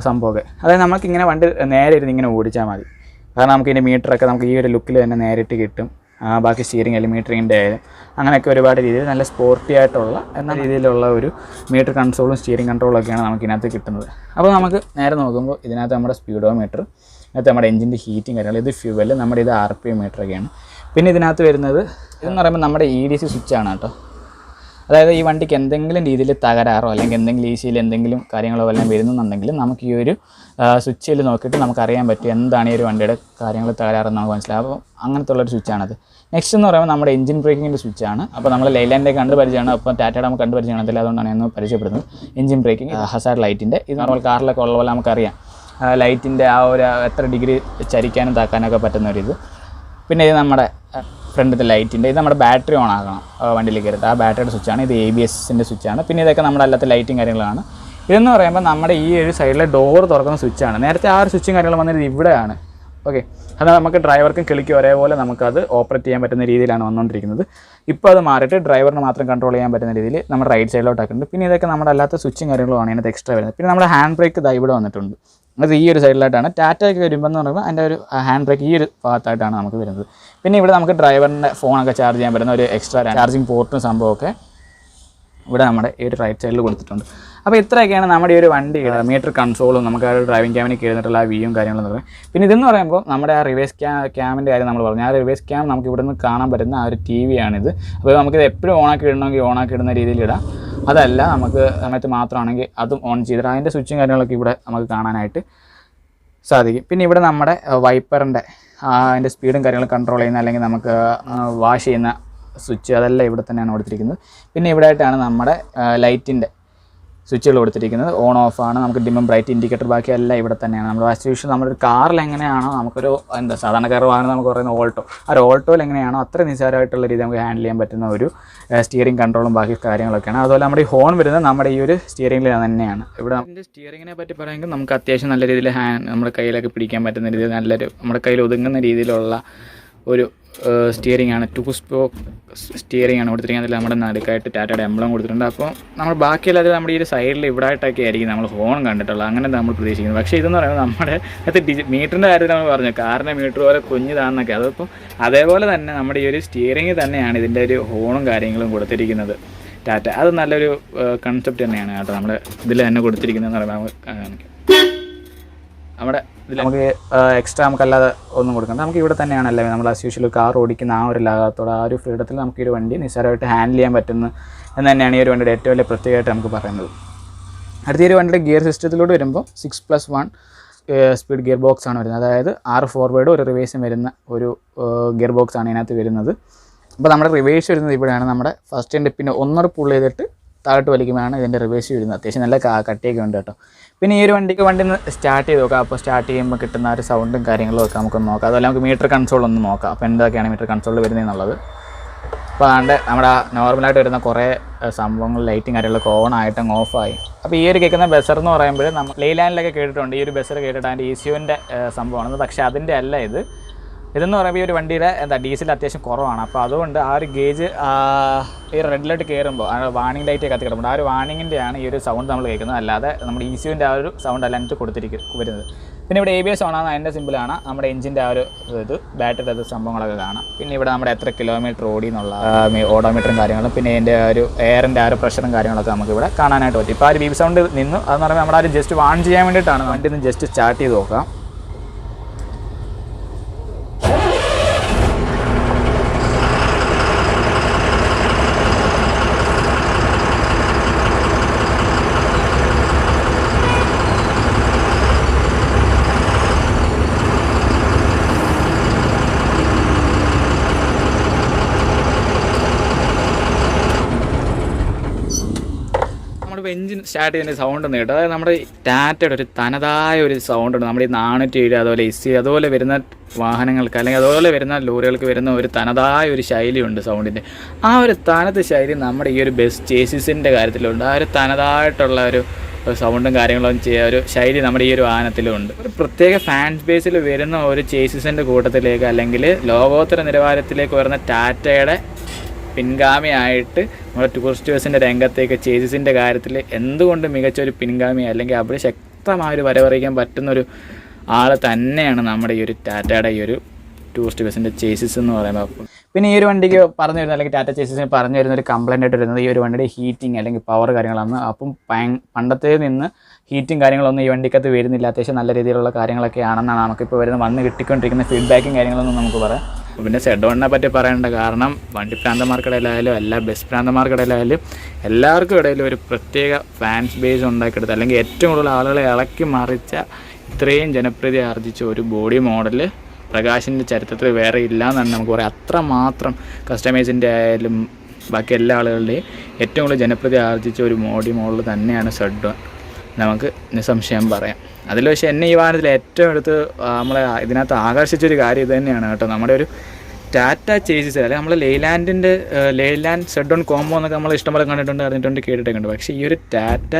സംഭവമൊക്കെ അതായത് നമുക്കിങ്ങനെ വണ്ടി നേരെ ഇരുന്ന് ഇങ്ങനെ ഓടിച്ചാൽ മതി. കാരണം നമുക്കിതിൻ്റെ മീറ്ററൊക്കെ നമുക്ക് ഈ ഒരു ലുക്കിൽ തന്നെ നേരിട്ട് കിട്ടും. ബാക്കി സ്റ്റിയറിംഗ് അല്ലെങ്കിൽ മീറ്ററിങ്ങിൻ്റെ ആയാലും അങ്ങനെയൊക്കെ ഒരുപാട് രീതിയിൽ നല്ല സ്പോർട്ടി ആയിട്ടുള്ള എന്ന രീതിയിലുള്ള ഒരു മീറ്റർ കൺസോളും സ്റ്റിയറിംഗ് കൺട്രോളൊക്കെയാണ് നമുക്ക് ഇതിനകത്ത് കിട്ടുന്നത്. അപ്പോൾ നമുക്ക് നേരെ നോക്കുമ്പോൾ ഇതിനകത്ത് നമ്മുടെ സ്പീഡോ മീറ്റർ, ഇതിനകത്ത് നമ്മുടെ എഞ്ചിൻ്റെ ഹീറ്റിംഗ് കാര്യങ്ങൾ, ഇത് ഫ്യൂവൽ, നമ്മുടെ ഇത് RPM മീറ്ററൊക്കെയാണ്. പിന്നെ ഇതിനകത്ത് വരുന്നത് ഇതെന്ന് പറയുമ്പോൾ നമ്മുടെ EDC സ്വിച്ചാണ് കേട്ടോ. അതായത് ഈ വണ്ടിക്ക് എന്തെങ്കിലും രീതിയിൽ തകരാറോ അല്ലെങ്കിൽ എന്തെങ്കിലും ECയിൽ എന്തെങ്കിലും കാര്യങ്ങളോ എല്ലാം വരുന്നുണ്ടെങ്കിൽ നമുക്ക് ഈ ഒരു സ്വിച്ചിൽ നോക്കിയിട്ട് നമുക്കറിയാൻ പറ്റും എന്താണ് ഈ ഒരു വണ്ടിയുടെ കാര്യങ്ങൾ തകരാറെന്ന് നമുക്ക് മനസ്സിലാവും. അപ്പോൾ അങ്ങനത്തെ ഉള്ളൊരു സ്വിച്ചാണത്. നെക്സ്റ്റ് എന്ന് പറയുമ്പോൾ നമ്മുടെ എഞ്ചിൻ ബ്രേക്കിങ്ങിൻ്റെ സ്വിച്ചാണ്. അപ്പോൾ നമ്മൾ ലൈലാൻഡിൻ്റെ കണ്ട് പരിചയമാണ്, അപ്പോൾ ടാറ്റയുടെ നമുക്ക് കണ്ട് പരിചയമാണത്തില്ല, അതുകൊണ്ടാണ് ഞാൻ പരിചയപ്പെടുന്നത്. എഞ്ചിൻ ബ്രേക്കിംഗ്, ഹസാർഡ് ലൈറ്റിൻ്റെ ഇത് നോർമൽ കാറിലൊക്കെ ഉള്ള പോലെ നമുക്കറിയാം ലൈറ്റിൻ്റെ ആ ഒരു എത്ര ഡിഗ്രി ചരിക്കാനും താക്കാനൊക്കെ പറ്റുന്ന ഒരു ഇത്. പിന്നെ ഇത് നമ്മുടെ ഫ്രണ്ടിലത്തെ ലൈറ്റിൻ്റെ ഇത് നമ്മുടെ ബാറ്ററി ഓൺ ആക്കണം വണ്ടിയിൽ കയറിയിട്ട് ആ ബാറ്ററിയുടെ സ്വിച്ചാണ്. ഇത് ABSൻ്റെ സ്വിച്ചാണ്. പിന്നെ ഇതൊക്കെ നമ്മുടെ അല്ലാത്ത ലൈറ്റും കാര്യങ്ങളാണ്. ഇതെന്ന് പറയുമ്പോൾ നമ്മുടെ ഈ ഒരു സൈഡിലെ ഡോർ തുറക്കുന്ന സ്വിച്ചാണ്. നേരത്തെ ആ ഒരു സ്വിച്ചും കാര്യങ്ങളും വന്നിട്ട് ഇവിടെയാണ്. ഓക്കെ, അത് നമുക്ക് ഡ്രൈവർക്കും കിളിക്കും ഒരേപോലെ നമുക്കത് ഓപ്പറേറ്റ് ചെയ്യാൻ പറ്റുന്ന രീതിയിലാണ് വന്നുകൊണ്ടിരിക്കുന്നത്. ഇപ്പോൾ അത് മാറിയിട്ട് ഡ്രൈവറിന് മാത്രം കൺട്രോൾ ചെയ്യാൻ പറ്റുന്ന രീതിയിൽ നമ്മുടെ റൈറ്റ് സൈഡിലോട്ടാക്കുന്നുണ്ട്. പിന്നെ ഇതൊക്കെ നമ്മുടെ അല്ലാത്ത സ്വിച്ചും കാര്യങ്ങളുമാണ് ഇതിനകത്ത് എക്സ്ട്രാ വരുന്നത്. പിന്നെ നമ്മുടെ ഹാൻഡ് ബ്രേക്ക് ഇവിടെ വന്നിട്ടുണ്ട്. അത് ഈ ഒരു സൈഡിലായിട്ടാണ്. ടാറ്റയൊക്കെ വരുമ്പോൾ എന്ന് പറയുമ്പോൾ അതിൻ്റെ ഒരു ഹാൻഡ് ബ്രേക്ക് ഈ ഒരു ഭാഗത്തായിട്ടാണ് നമുക്ക് വരുന്നത്. പിന്നെ ഇവിടെ നമുക്ക് ഡ്രൈവറിൻ്റെ ഫോണൊക്കെ ചാർജ് ചെയ്യാൻ പറ്റുന്ന ഒരു എക്സ്ട്രാ ചാർജിങ് പോർട്ടും സംഭവമൊക്കെ ഇവിടെ നമ്മുടെ ഈ ഒരു റൈറ്റ് സൈഡിൽ കൊടുത്തിട്ടുണ്ട്. അപ്പോൾ ഇത്രയൊക്കെയാണ് നമ്മുടെ ഈ ഒരു വണ്ടിയുടെ മീറ്റർ കൺസോളും നമുക്ക് ആ ഒരു ഡ്രൈവിംഗ് ക്യാമിന് കയറിയിട്ടുള്ള ആ വ്യൂയും കാര്യങ്ങളും എന്ന് പറയും. പിന്നെ ഇതെന്ന് പറയുമ്പോൾ നമ്മുടെ ആ റിവേഴ്സ് ക്യാമിൻ്റെ കാര്യം നമ്മൾ പറഞ്ഞു. ആ റിവേഴ്സ് ക്യാം നമുക്ക് ഇവിടെ നിന്ന് കാണാൻ പറ്റുന്ന ആ ഒരു ടി വി ആണിത്. അപ്പോൾ നമുക്കിത് എപ്പോഴും ഓണാക്കി ഇടണമെങ്കിൽ ഓണാക്കി ഇടുന്ന രീതിയിൽ ഇടാം. അതല്ല നമുക്ക് സമയത്ത് മാത്രമാണെങ്കിൽ അതും ഓൺ ചെയ്തിട്ട് അതിൻ്റെ സ്വിച്ചും കാര്യങ്ങളൊക്കെ ഇവിടെ നമുക്ക് കാണാനായിട്ട് സാധിക്കും. പിന്നെ ഇവിടെ നമ്മുടെ വൈപ്പറിൻ്റെ അതിൻ്റെ സ്പീഡും കാര്യങ്ങളും കൺട്രോൾ ചെയ്യുന്ന അല്ലെങ്കിൽ നമുക്ക് വാഷ് ചെയ്യുന്ന സ്വിച്ച് അതെല്ലാം ഇവിടെ തന്നെയാണ് കൊടുത്തിരിക്കുന്നത്. പിന്നെ ഇവിടെ ആയിട്ടാണ് നമ്മുടെ ലൈറ്റിൻ്റെ സ്വിച്ചുകൾ കൊടുത്തിരിക്കുന്നത്. ഓൺ ഓഫ് ആണ്, നമുക്ക് ഡിമ്മും ബ്രൈറ്റ് ഇൻഡിക്കേറ്റർ ബാക്കിയെല്ലാം ഇവിടെ തന്നെയാണ്. നമ്മൾ ആസ് യൂഷ്വൽ നമ്മുടെ ഒരു കാറിൽ എങ്ങനെയാണോ നമുക്കൊരു സാധാരണക്കാർ വാഹനം നമുക്ക് പറയുന്ന ഓൾട്ടോ, ആ ഒരു ഓൾട്ടോയിൽ എങ്ങനെയാണോ അത്ര നിസ്സാരമായിട്ടുള്ള രീതി നമുക്ക് ഹാൻഡിൽ ചെയ്യാൻ പറ്റുന്ന ഒരു സ്റ്റിയറിംഗ് കൺട്രോളും ബാക്കി കാര്യങ്ങളൊക്കെയാണ്. അതുപോലെ നമ്മുടെ ഈ ഹോൺ വരുന്നത് നമ്മുടെ ഈ ഒരു സ്റ്റിയറിംഗിൽ തന്നെയാണ്. ഇവിടെ നമ്മുടെ സ്റ്റിയറിങ്ങിനെ പറ്റി പറയുമെങ്കിൽ നമുക്ക് അത്യാവശ്യം നല്ല രീതിയിൽ നമ്മുടെ കയ്യിലൊക്കെ പിടിക്കാൻ പറ്റുന്ന രീതിയിൽ നല്ലൊരു നമ്മുടെ കയ്യിൽ ഒതുങ്ങുന്ന രീതിയിലുള്ള ഒരു സ്റ്റിയറിംഗ് ആണ്. 2 സ്പോക്ക് സ്റ്റിയറിംഗ് ആണ് കൊടുത്തിരിക്കുന്നത്. അതിൽ നമ്മുടെ നടുക്കായിട്ട് ടാറ്റയുടെ എംബ്ലം കൊടുത്തിട്ടുണ്ട്. അപ്പോൾ നമ്മൾ ബാക്കിയല്ലാതെ നമ്മുടെ ഈ ഒരു സൈഡിൽ ഇവിടെ ആയിട്ടൊക്കെ ആയിരിക്കും നമ്മൾ ഹോൺ കണ്ടിട്ടുള്ളത്. അങ്ങനെ നമ്മൾ പ്രതീക്ഷിക്കുന്നത്. പക്ഷേ ഇതെന്ന് പറയുമ്പോൾ നമ്മുടെ അത് മീറ്ററിൻ്റെ കാര്യത്തിൽ നമ്മൾ പറഞ്ഞു കാറിൻ്റെ മീറ്റർ പോലെ കുഞ്ഞിതാണെന്നൊക്കെ. അതിപ്പോൾ അതേപോലെ തന്നെ നമ്മുടെ ഈ ഒരു സ്റ്റിയറിംഗ് തന്നെയാണ് ഇതിൻ്റെ ഒരു ഹോണും കാര്യങ്ങളും കൊടുത്തിരിക്കുന്നത് ടാറ്റ. അത് നല്ലൊരു കൺസെപ്റ്റ് തന്നെയാണ് കേട്ടോ നമ്മൾ ഇതിൽ തന്നെ കൊടുത്തിരിക്കുന്നതെന്ന് പറയുമ്പോൾ. നമ്മുടെ ഇതിൽ നമുക്ക് എക്സ്ട്രാ നമുക്കല്ലാതെ ഒന്നും കൊടുക്കണ്ട. നമുക്ക് ഇവിടെ തന്നെയാണല്ലേ നമ്മൾ ആസ് യൂഷ്വൽ കാർ ഓടിക്കുന്ന ആ ഒരു ലാഘവത്തോടെ ആ ഒരു ഫ്രീഡത്തിൽ നമുക്ക് ഈ ഒരു വണ്ടി നിസ്സാരമായിട്ട് ഹാൻഡിൽ ചെയ്യാൻ പറ്റുന്നു എന്ന് തന്നെയാണ് ഈ ഒരു വണ്ടിയുടെ ഏറ്റവും വലിയ പ്രത്യേകമായിട്ട് നമുക്ക് പറയുന്നത്. അടുത്ത ഈ ഒരു വണ്ടിയുടെ ഗിയർ സിസ്റ്റത്തിലൂടെ വരുമ്പോൾ 6+1 സ്പീഡ് ഗിയർ ബോക്സ് ആണ് വരുന്നത്. അതായത് 6 ഫോർവേഡും ഒരു റിവേഴ്സും വരുന്ന ഒരു ഗിയർ ബോക്സ് ആണ് ഇതിനകത്ത് വരുന്നത്. അപ്പോൾ നമ്മുടെ റിവേഴ്സ് വരുന്നത് ഇവിടെയാണ്. നമ്മുടെ ഫസ്റ്റ് ഡിപ്പിൻ്റെ ഒന്നര പുൾ ചെയ്തിട്ട് താഴോട്ട് വലിക്കുമ്പോഴാണ് ഇതിൻ്റെ റിവേഴ്സ് വരുന്നത്. അത്യാവശ്യം നല്ല കട്ടിയൊക്കെ ഉണ്ട് കേട്ടോ. പിന്നെ ഈ ഒരു വണ്ടി ഒന്ന് സ്റ്റാർട്ട് ചെയ്ത് നോക്കാം. അപ്പോൾ സ്റ്റാർട്ട് ചെയ്യുമ്പോൾ കിട്ടുന്ന ഒരു സൗണ്ടും കാര്യങ്ങളും ഒക്കെ നമുക്കൊന്ന് നോക്കാം. അതുപോലെ നമുക്ക് മീറ്റർ കൺസോൾ ഒന്ന് നോക്കാം. അപ്പോൾ എന്തൊക്കെയാണ് മീറ്റർ കൺസോളിൽ വരുന്നതെന്നുള്ളത്. അപ്പോൾ അതുകൊണ്ട് നമ്മുടെ നോർമലായിട്ട് വരുന്ന കുറേ സംഭവങ്ങൾ ലൈറ്റും കാര്യങ്ങളൊക്കെ ഓൺ ആയിട്ട് അങ്ങ് ഓഫായി. അപ്പോൾ ഈ ഒരു കേൾക്കുന്ന ബസർ എന്ന് പറയുമ്പോൾ നമ്മൾ ലെയ്ലാൻഡിലൊക്കെ കേട്ടിട്ടുണ്ട്. ഈ ഒരു ബസർ കേട്ടിട്ട് അതിൻ്റെ ECUവിൻ്റെ സംഭവമാണ്. പക്ഷേ അതിൻ്റെ അല്ല ഇതെന്ന് പറയുമ്പോൾ ഈ ഒരു വണ്ടിയുടെ ഡീസൽ അത്യാവശ്യം കുറവാണ്. അപ്പോൾ അതുകൊണ്ട് ആ ഒരു ഗേജ് ഈ റെഡ് ലൈറ്റ് കയറുമ്പോൾ ആ വാണിംഗ് ലൈറ്റ് കത്തി കിടക്കുമ്പോൾ ആ ഒരു വാണിങ്ങിൻ്റെയാണ് ഈ ഒരു സൗണ്ട് നമ്മൾ കേൾക്കുന്നത്. അല്ലാതെ നമ്മുടെ ECUവിൻ്റെ ആ ഒരു സൗണ്ട് അല്ല എനിക്ക് വരുന്നത്. പിന്നെ ഇവിടെ ABS ഓണാകുന്ന അതിൻ്റെ സിമ്പിളാണ്. നമ്മുടെ എഞ്ചിൻ്റെ ആ ഒരു ബാറ്ററി അത് സംഭവങ്ങളൊക്കെ കാണാം. പിന്നെ ഇവിടെ നമ്മുടെ എത്ര കിലോമീറ്റർ ഓടി എന്നുള്ള ഓഡോമീറ്ററും കാര്യങ്ങളും പിന്നെ അതിൻ്റെ ആ ഒരു എയറിൻ്റെ ആ ഒരു പ്രഷറും കാര്യങ്ങളൊക്കെ നമുക്ക് ഇവിടെ കാണാനായിട്ട് പറ്റും. ഇപ്പോൾ ആ ഒരു ബീപ് സൗണ്ട് നിന്നു. അതെന്ന് പറയുമ്പോൾ നമ്മുടെ ആ ഒരു ജസ്റ്റ് വാൺ ചെയ്യാൻ വേണ്ടിയിട്ടാണ്. വണ്ടി ഒന്ന് ജസ്റ്റ് സ്റ്റാർട്ട് ചെയ്ത് നോക്കാം. എഞ്ചിൻ സ്റ്റാർട്ട് ചെയ്യുന്ന സൗണ്ട് ഒന്ന് കേട്ടോ. അതായത് നമ്മുടെ ടാറ്റയുടെ ഒരു തനതായ ഒരു സൗണ്ട് ഉണ്ട്. നമ്മുടെ ഈ 407 അതുപോലെ SC അതുപോലെ വരുന്ന വാഹനങ്ങൾക്ക് അല്ലെങ്കിൽ അതുപോലെ വരുന്ന ലോറികൾക്ക് വരുന്ന ഒരു തനതായ ഒരു ശൈലിയുണ്ട് സൗണ്ടിൻ്റെ. ആ ഒരു തനത് ശൈലി നമ്മുടെ ഈ ഒരു ബസ് ചേസിസിൻ്റെ കാര്യത്തിലുണ്ട്. ആ ഒരു തനതായിട്ടുള്ള ഒരു സൗണ്ടും കാര്യങ്ങളും ഒരു ശൈലി നമ്മുടെ ഈ ഒരു വാഹനത്തിലുണ്ട്. ഒരു പ്രത്യേക ഫാൻ ബേസിൽ വരുന്ന ഒരു ചേസിസിൻ്റെ കൂട്ടത്തിലേക്ക് അല്ലെങ്കിൽ ലോകോത്തര നിലവാരത്തിലേക്ക് വരുന്ന ടാറ്റയുടെ പിൻഗാമിയായിട്ട് നമ്മുടെ ടൂറിസ്റ്റ് ബസ്സിൻ്റെ രംഗത്തേക്ക് ചേസിസിൻ്റെ കാര്യത്തിൽ എന്തുകൊണ്ട് മികച്ചൊരു പിൻഗാമി അല്ലെങ്കിൽ അവിടെ ശക്തമായൊരു വരവറിയിക്കാൻ പറ്റുന്നൊരു ആൾ തന്നെയാണ് നമ്മുടെ ഈ ഒരു ടാറ്റയുടെ ഈ ഒരു ടൂറിസ്റ്റ് ബസ്സിൻ്റെ ചേസിസ് എന്ന് പറയുമ്പോൾ. പിന്നെ ഈ ഒരു വണ്ടിക്ക് പറഞ്ഞു വരുന്നത് അല്ലെങ്കിൽ ടാറ്റ ചേസിസിന് പറഞ്ഞു വരുന്ന ഒരു കംപ്ലൈൻ്റ് ആയിട്ട് വരുന്നത് ഈ ഒരു വണ്ടിയുടെ ഹീറ്റിംഗ് അല്ലെങ്കിൽ പവർ കാര്യങ്ങളാണ്. അപ്പം പണ്ടത്തെ നിന്ന് ഹീറ്റും കാര്യങ്ങളൊന്നും ഈ വണ്ടിക്കകത്ത് വരുന്നില്ല. അത്യാവശ്യം നല്ല രീതിയിലുള്ള കാര്യങ്ങളൊക്കെ ആണെന്നാണ് നമുക്കിപ്പോൾ വന്ന് കിട്ടിക്കൊണ്ടിരിക്കുന്ന ഫീഡ്ബാക്കും കാര്യങ്ങളൊന്നും നമുക്ക് പറയാം. പിന്നെ സെഡോണിനെ പറ്റി പറയേണ്ട കാരണം വണ്ടി പ്രാന്തമാർക്കിടയിലായാലും എല്ലാ ബസ് പ്രാന്തമാർക്കിടയിലായാലും എല്ലാവർക്കും ഇടയിലും ഒരു പ്രത്യേക ഫാൻസ് ബേസ് ഉണ്ടാക്കിയെടുത്ത് അല്ലെങ്കിൽ ഏറ്റവും കൂടുതൽ ആളുകളെ ഇളക്കി മറിച്ച ഇത്രയും ജനപ്രീതി ആർജിച്ച ഒരു ബോഡി മോഡൽ പ്രകാശിൻ്റെ ചരിത്രത്തിൽ വേറെ ഇല്ല എന്നാണ് നമുക്ക് പറയാം. അത്രമാത്രം കസ്റ്റമേഴ്സിൻ്റെ ആയാലും ബാക്കി എല്ലാ ആളുകളുടെയും ഏറ്റവും കൂടുതൽ ജനപ്രീതി ആർജിച്ച ഒരു ബോഡി മോഡൽ തന്നെയാണ് സെഡോൺ. നമുക്ക് നിസ്സംശയം പറയാം. അതിൽ പക്ഷേ എന്നെ ഈ വാഹനത്തിൽ ഏറ്റവും എടുത്ത് നമ്മളെ ഇതിനകത്ത് ആകർഷിച്ചൊരു കാര്യം ഇത് തന്നെയാണ് കേട്ടോ. നമ്മുടെ ഒരു ടാറ്റ ചേസിസ് അല്ലെങ്കിൽ നമ്മൾ ലെയ്ലാൻഡ് സെഡോൺ കോംബോ എന്നൊക്കെ നമ്മൾ ഇഷ്ടംപോലെ കണ്ടിട്ടുണ്ട്, അറിഞ്ഞിട്ടുണ്ട്, കേട്ടിട്ടൊക്കെ ഉണ്ട്. പക്ഷേ ഈ ഒരു ടാറ്റ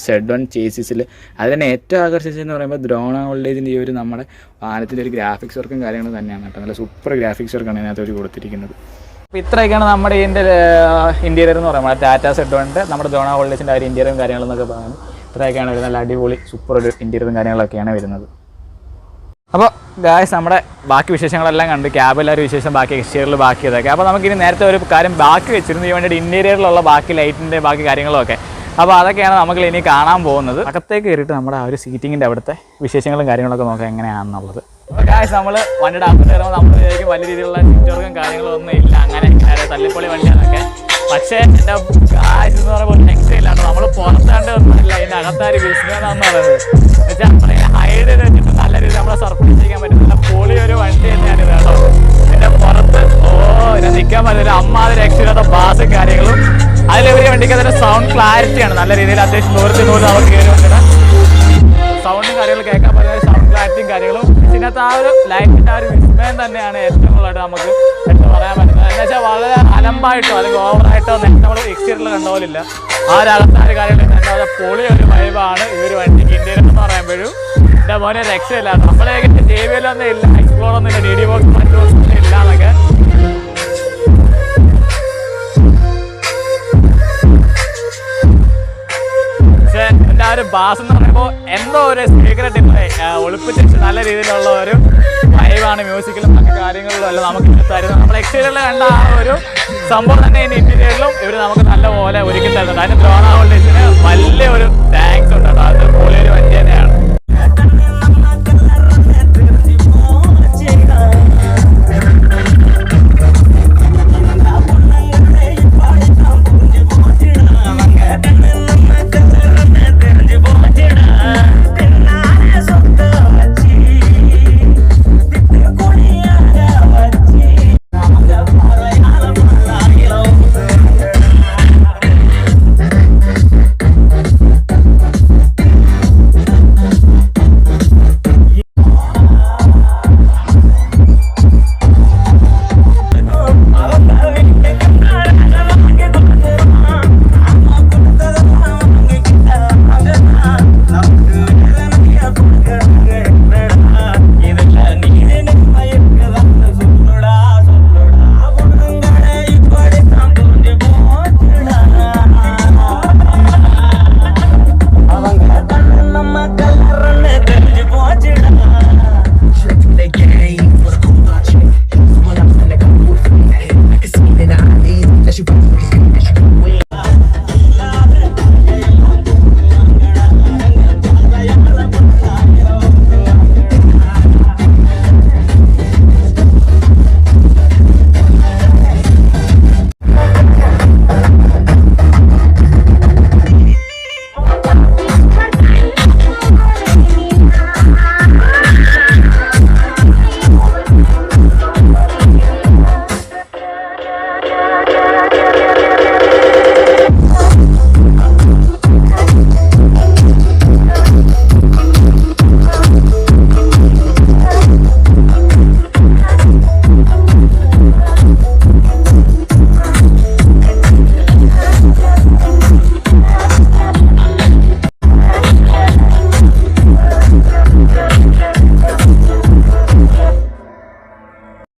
സെഡോൺ ചേസിസിൽ അതിനെ ഏറ്റവും ആകർഷിച്ചതെന്ന് പറയുമ്പോൾ ദ്രോണ വോൾട്ടേജിൻ്റെ ഈ ഒരു നമ്മുടെ വാഹനത്തിൻ്റെ ഒരു ഗ്രാഫിക്സ് വർക്കും കാര്യങ്ങളും തന്നെയാണ് കേട്ടോ. നല്ല സൂപ്പർ ഗ്രാഫിക്സ് വർക്കാണ് ഇതിനകത്ത് ഒരു കൊടുത്തിരിക്കുന്നത്. അപ്പോൾ ഇത്രയൊക്കെയാണ് നമ്മുടെ ഇതിൻ്റെ ഇൻറ്റീരിയർ എന്ന് പറയുമ്പോൾ ടാറ്റ സെഡോണിൻ്റെ നമ്മുടെ ദ്രോണ വോൾട്ടേജിൻ്റെ ആ ഒരു ഇൻറ്റീരിയറും കാര്യങ്ങളെന്നൊക്കെ പറയുന്നത്. ഇത്രയൊക്കെയാണ് വരുന്നത്. നല്ല അടിപൊളി സൂപ്പർ ഒരു ഇൻറ്റീരിയറും കാര്യങ്ങളൊക്കെയാണ് വരുന്നത്. അപ്പോൾ ഗായ്സ് നമ്മുടെ ബാക്കി വിശേഷങ്ങളെല്ലാം കണ്ട് ക്യാബിലൊരു വിശേഷം ബാക്കി എക്സ്റ്റീരിയറിൽ ബാക്കി ഇതൊക്കെ. അപ്പോൾ നമുക്കിനി നേരത്തെ ഒരു കാര്യം ബാക്കി വെച്ചിരുന്നു, ഈ വേണ്ടിയിട്ട് ഇൻറ്റീരിയറിലുള്ള ബാക്കി ലൈറ്റിൻ്റെ ബാക്കി കാര്യങ്ങളൊക്കെ. അപ്പോൾ അതൊക്കെയാണ് നമുക്ക് ഇനി കാണാൻ പോകുന്നത്. അകത്തേക്ക് കയറിയിട്ട് നമ്മുടെ ആ ഒരു സീറ്റിങ്ങിൻ്റെ അവിടുത്തെ വിശേഷങ്ങളും കാര്യങ്ങളൊക്കെ നോക്കാം എങ്ങനെയാണെന്നുള്ളത്. അപ്പോൾ ഗായ്സ് നമ്മൾ വണ്ടിയുടെ അകത്ത് കയറുമ്പോൾ നമ്മൾ വിചാരിക്കും വലിയ രീതിയിലുള്ള നെറ്റ്വർക്കും കാര്യങ്ങളൊന്നും ഇല്ല, അങ്ങനെ തല്ലിപ്പൊളി വണ്ടിയാണൊക്കെ. പക്ഷേ എൻ്റെ ഗായ്സ് എന്ന് പറയുമ്പോൾ രക്ഷയില്ലാണ്ട് നമ്മൾ പുറത്താണ്ട് ഒന്നുമില്ല, ഇതിൻ്റെ അകത്താര് വിസ്മയെന്നാന്ന് പറയുന്നത്. എന്നുവെച്ചാൽ അത്രയും ഹൈഡ് വെച്ചിട്ട് നല്ല രീതിയിൽ നമ്മളെ സർപ്രൈസ് ചെയ്യാൻ പറ്റും. നല്ല പൊളി ഒരു വണ്ടി തന്നെയാണ് ഇത് കേട്ടോ. ഇതിൻ്റെ പുറത്ത് ഇതിനെ നിൽക്കാൻ പറ്റില്ല, അമ്മാതിരി രക്ഷയില്ലാത്ത ബാസും കാര്യങ്ങളും. അതിലുപരി വണ്ടിക്ക് അതിൻ്റെ സൗണ്ട് ക്ലാരിറ്റിയാണ് നല്ല രീതിയിൽ, അത്യാവശ്യം ദൂരത്തിൽ പോലും അവർ കയറി വന്നിട്ട് സൗണ്ടും കാര്യങ്ങളും കേൾക്കാൻ പറ്റുന്ന സൗണ്ട് ക്ലാരിറ്റിയും കാര്യങ്ങളും. ഇതിനകത്ത് ആ ഒരു ലൈറ്റിൻ്റെ ആ ഒരു വിസ്മയം തന്നെയാണ് ഏറ്റവും കൂടുതലായിട്ട് നമുക്ക് എടുത്ത് പറയാൻ പറ്റുന്നത്. എന്ന് വെച്ചാൽ വളരെ അലമ്പായിട്ടോ അല്ലെങ്കിൽ ഓവറായിട്ടോ നമ്മൾ എക്സ്റ്റീരിയറിൽ കണ്ടുപോലില്ല. ആ ഒരു അകത്താറ് കാര്യങ്ങൾ എന്താ പൊളി ഒരു വൈബാണ് ഈ ഒരു വണ്ടിക്ക്. ഇന്ത്യയിൽ എന്ന് പറയുമ്പോഴും എൻ്റെ മോനെ രക്ഷയില്ല. നമ്മളെയൊക്കെ ടി വിയിലൊന്നും ഇല്ല, എക്സ്പ്ലോറൊന്നും ഇല്ല, ഡി ഡി ബോക്സ് മറ്റു ഒന്നും ഇല്ല എന്നൊക്കെ. പക്ഷേ എൻ്റെ ആ ഒരു ബാസ് എന്ന് പറയുമ്പോൾ എന്തോ ഒരു സീക്രട്ട് ഒളിപ്പിച്ച് നല്ല രീതിയിലുള്ള ഒരു വൈബാണ് മ്യൂസിക്കിലും മറ്റു കാര്യങ്ങളിലും എല്ലാം നമുക്ക് തരുന്നത്. നമ്മൾ എക്സ്റ്റീരിയറിൽ കണ്ട ആ ഒരു സംഭവം തന്നെ ഇതിൻ്റെ ഇന്റീരിയറിലും ഇവർ നമുക്ക് നല്ലപോലെ ഒരുക്കി തരുന്നുണ്ട്. അതിന് ദ്രോണ ഹോൾഡേഴ്സിന് വലിയൊരു താങ്ക്സ് ഉണ്ട് കേട്ടോ. അത് പൊളിയൊരു വണ്ടി തന്നെയാണ്.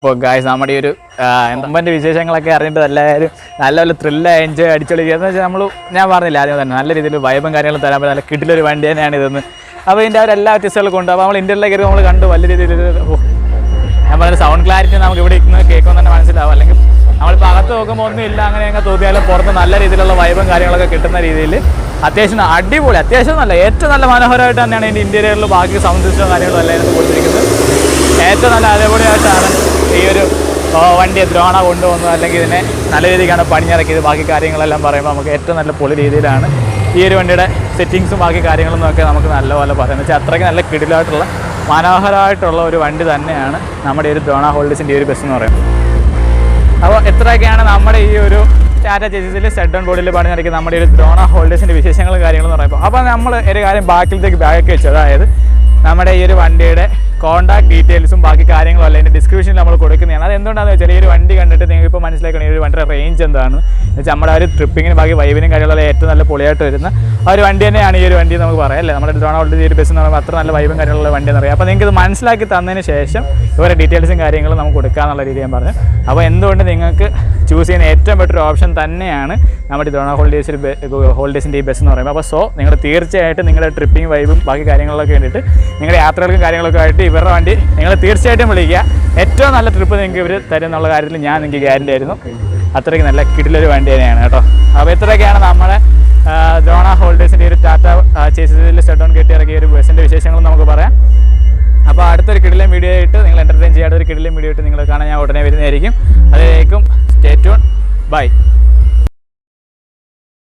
അപ്പോൾ ഗായ്സ് നമ്മുടെ ഈ ഒരു എന്തമ്പൻ്റെ വിശേഷങ്ങളൊക്കെ അറിഞ്ഞിട്ട് എല്ലാവരും നല്ലപോലെ ത്രില്ല് എൻജോയ് അടിച്ചൊളിക്കുക എന്ന് വെച്ചാൽ ഞാൻ പറഞ്ഞില്ല ആദ്യം തന്നെ നല്ല രീതിയിൽ വൈബും കാര്യങ്ങളും തരാൻ പറ്റും. നല്ല കിടിലൊരു വണ്ടി തന്നെയാണ് ഇതെന്ന്. അപ്പോൾ ഇതിൻ്റെ ആ ഒരു എല്ലാ വ്യത്യസ്തങ്ങളും കൊണ്ട് അപ്പോൾ നമ്മൾ ഇന്ത്യയിലേക്ക് നമ്മൾ കണ്ടു വലിയ രീതിയിൽ ഞാൻ പറഞ്ഞ സൗണ്ട് ക്ലാരിറ്റി നമുക്ക് ഇവിടെ ഇന്ന് കേൾക്കുമ്പോൾ തന്നെ മനസ്സിലാവും. അല്ലെങ്കിൽ നമ്മളിപ്പോൾ അകത്ത് നോക്കുമ്പോൾ ഒന്നും ഇല്ല അങ്ങനെയൊക്കെ തോന്നിയാലും പുറത്ത് നല്ല രീതിയിലുള്ള വൈബും കാര്യങ്ങളൊക്കെ കിട്ടുന്ന രീതിയിൽ അത്യാവശ്യം അടിപൊളി, അത്യാവശ്യം നല്ല ഏറ്റവും നല്ല മനോഹരമായിട്ട് തന്നെയാണ് ഇതിൻ്റെ ഇന്റീരിയറിൽ ബാക്കി സൗണ്ട് സിസ്റ്റം കാര്യങ്ങളും എല്ലാം ഇതിന് കൊടുത്തിരിക്കുന്നത്. ഏറ്റവും നല്ല അതേപടിയായിട്ടാണ് ഈ ഒരു വണ്ടിയെ ദ്രോണ കൊണ്ടുവന്നത്, അല്ലെങ്കിൽ ഇതിനെ നല്ല രീതിക്കാണ് പണിഞ്ഞിറക്കിയത്. ബാക്കി കാര്യങ്ങളെല്ലാം പറയുമ്പോൾ നമുക്ക് ഏറ്റവും നല്ല പൊളി രീതിയിലാണ് ഈ ഒരു വണ്ടിയുടെ സെറ്റിങ്സും ബാക്കി കാര്യങ്ങളൊന്നും ഒക്കെ നമുക്ക് നല്ലപോലെ പറയാം. വെച്ചാൽ അത്രയ്ക്ക് നല്ല കിടിലായിട്ടുള്ള മനോഹരമായിട്ടുള്ള ഒരു വണ്ടി തന്നെയാണ് നമ്മുടെ ഒരു ദ്രോണ ഹോൾഡേഴ്സിൻ്റെ ഈ ഒരു ബസ് എന്ന് പറയുന്നത്. അപ്പോൾ എത്രയൊക്കെയാണ് നമ്മുടെ ഈ ഒരു ടാറ്റ ചേസിൽ സെഡ് ഓൺ ബോർഡിൽ പണിഞ്ഞിറക്കിയത് നമ്മുടെ ഒരു ദ്രോണ ഹോൾഡേഴ്സിൻ്റെ വിശേഷങ്ങളും കാര്യങ്ങളെന്ന് പറയുമ്പോൾ. അപ്പോൾ നമ്മൾ ഒരു കാര്യം ബാക്കിലത്തേക്ക് ബാക്ക് വെച്ചു, അതായത് നമ്മുടെ ഈ ഒരു വണ്ടിയുടെ കോൺടാക്ട് ഡീറ്റെയിൽസും ബാക്കി കാര്യങ്ങളും അല്ല ഇതിൻ്റെ ഡിസ്ക്രിപ്ഷനിൽ നമ്മൾ കൊടുക്കുന്നതാണ്. അത് എന്തുകൊണ്ടാണെന്ന് വെച്ചാൽ ഈ ഒരു വണ്ടി കണ്ടിട്ട് നിങ്ങൾക്ക് ഇപ്പോൾ മനസ്സിലാക്കണം ഈ ഒരു വണ്ടിയുടെ റേഞ്ച് എന്താണെന്ന് വെച്ചാൽ നമ്മുടെ ആ ഒരു ട്രിപ്പിങ്ങിനും ബാക്കി വൈബിനും കാര്യങ്ങളെല്ലാം ഏറ്റവും നല്ല പൊളിയായിട്ട് വരുന്ന ആ ഒരു വണ്ടി തന്നെയാണ് ഈ ഒരു വണ്ടി നമുക്ക് പറയാം അല്ലേ. നമ്മുടെ ദ്രോണ ഹോൾഡേഴ്സ് ഈ ഒരു ബസ് എന്ന് പറയുമ്പോൾ അത്ര നല്ല വൈബും കാര്യങ്ങളുള്ള വണ്ടി എന്ന് പറയാം. അപ്പോൾ നിങ്ങൾക്ക് ഇത് മനസ്സിലാക്കി തന്നതിന് ശേഷം ഇവരുടെ ഡീറ്റെയിൽസും കാര്യങ്ങളും നമുക്ക് കൊടുക്കുക എന്നുള്ള രീതി ഞാൻ പറഞ്ഞു. അപ്പോൾ എന്തുകൊണ്ട് നിങ്ങൾക്ക് ചൂസ് ചെയ്യുന്ന ഏറ്റവും ബെറ്റർ ഓപ്ഷൻ തന്നെയാണ് നമ്മുടെ ദ്രോണ ഹോളിഡേയ്സിൻ്റെ ഈ ബസ് എന്ന് പറയുമ്പോൾ. അപ്പോൾ നിങ്ങൾ തീർച്ചയായിട്ടും നിങ്ങളുടെ ട്രിപ്പിംഗ് വൈബും ബാക്കി കാര്യങ്ങളിലൊക്കെ വേണ്ടിയിട്ട് നിങ്ങളുടെ യാത്രകൾക്കും കാര്യങ്ങളൊക്കെ ആയിട്ട് ഇവരുടെ വണ്ടി നിങ്ങൾ തീർച്ചയായിട്ടും വിളിക്കുക. ഏറ്റവും നല്ല ട്രിപ്പ് നിങ്ങൾക്ക് ഇവർ തരും എന്നുള്ള കാര്യത്തിൽ ഞാൻ നിങ്ങൾക്ക് ഗ്യാരണ്ടി ആയിരുന്നു. അത്രയ്ക്ക് നല്ല കിടിലൊരു വണ്ടി തന്നെയാണ് കേട്ടോ. അപ്പോൾ ഇത്രയൊക്കെയാണ് നമ്മുടെ ദ്രോണ ഹോളിഡേയ്സിൻ്റെ ഒരു ടാറ്റ ചേസിൽ സെറ്റ് ഡൗൺ കെട്ടി ഇറക്കിയ ഒരു ബസ്സിൻ്റെ വിശേഷങ്ങളും നമുക്ക് പറയാം. അപ്പോൾ അടുത്തൊരു കിടിലൻ വീഡിയോ ആയിട്ട് നിങ്ങൾ എൻ്റർടൈൻ ചെയ്യാത്ത ഒരു കിടിലൻ വീഡിയോ ആയിട്ട് നിങ്ങൾ കാണാൻ ഞാൻ ഉടനെ വരുന്നതായിരിക്കും. അതിലേക്കും സ്റ്റേ ട്യൂൺ. ബൈ.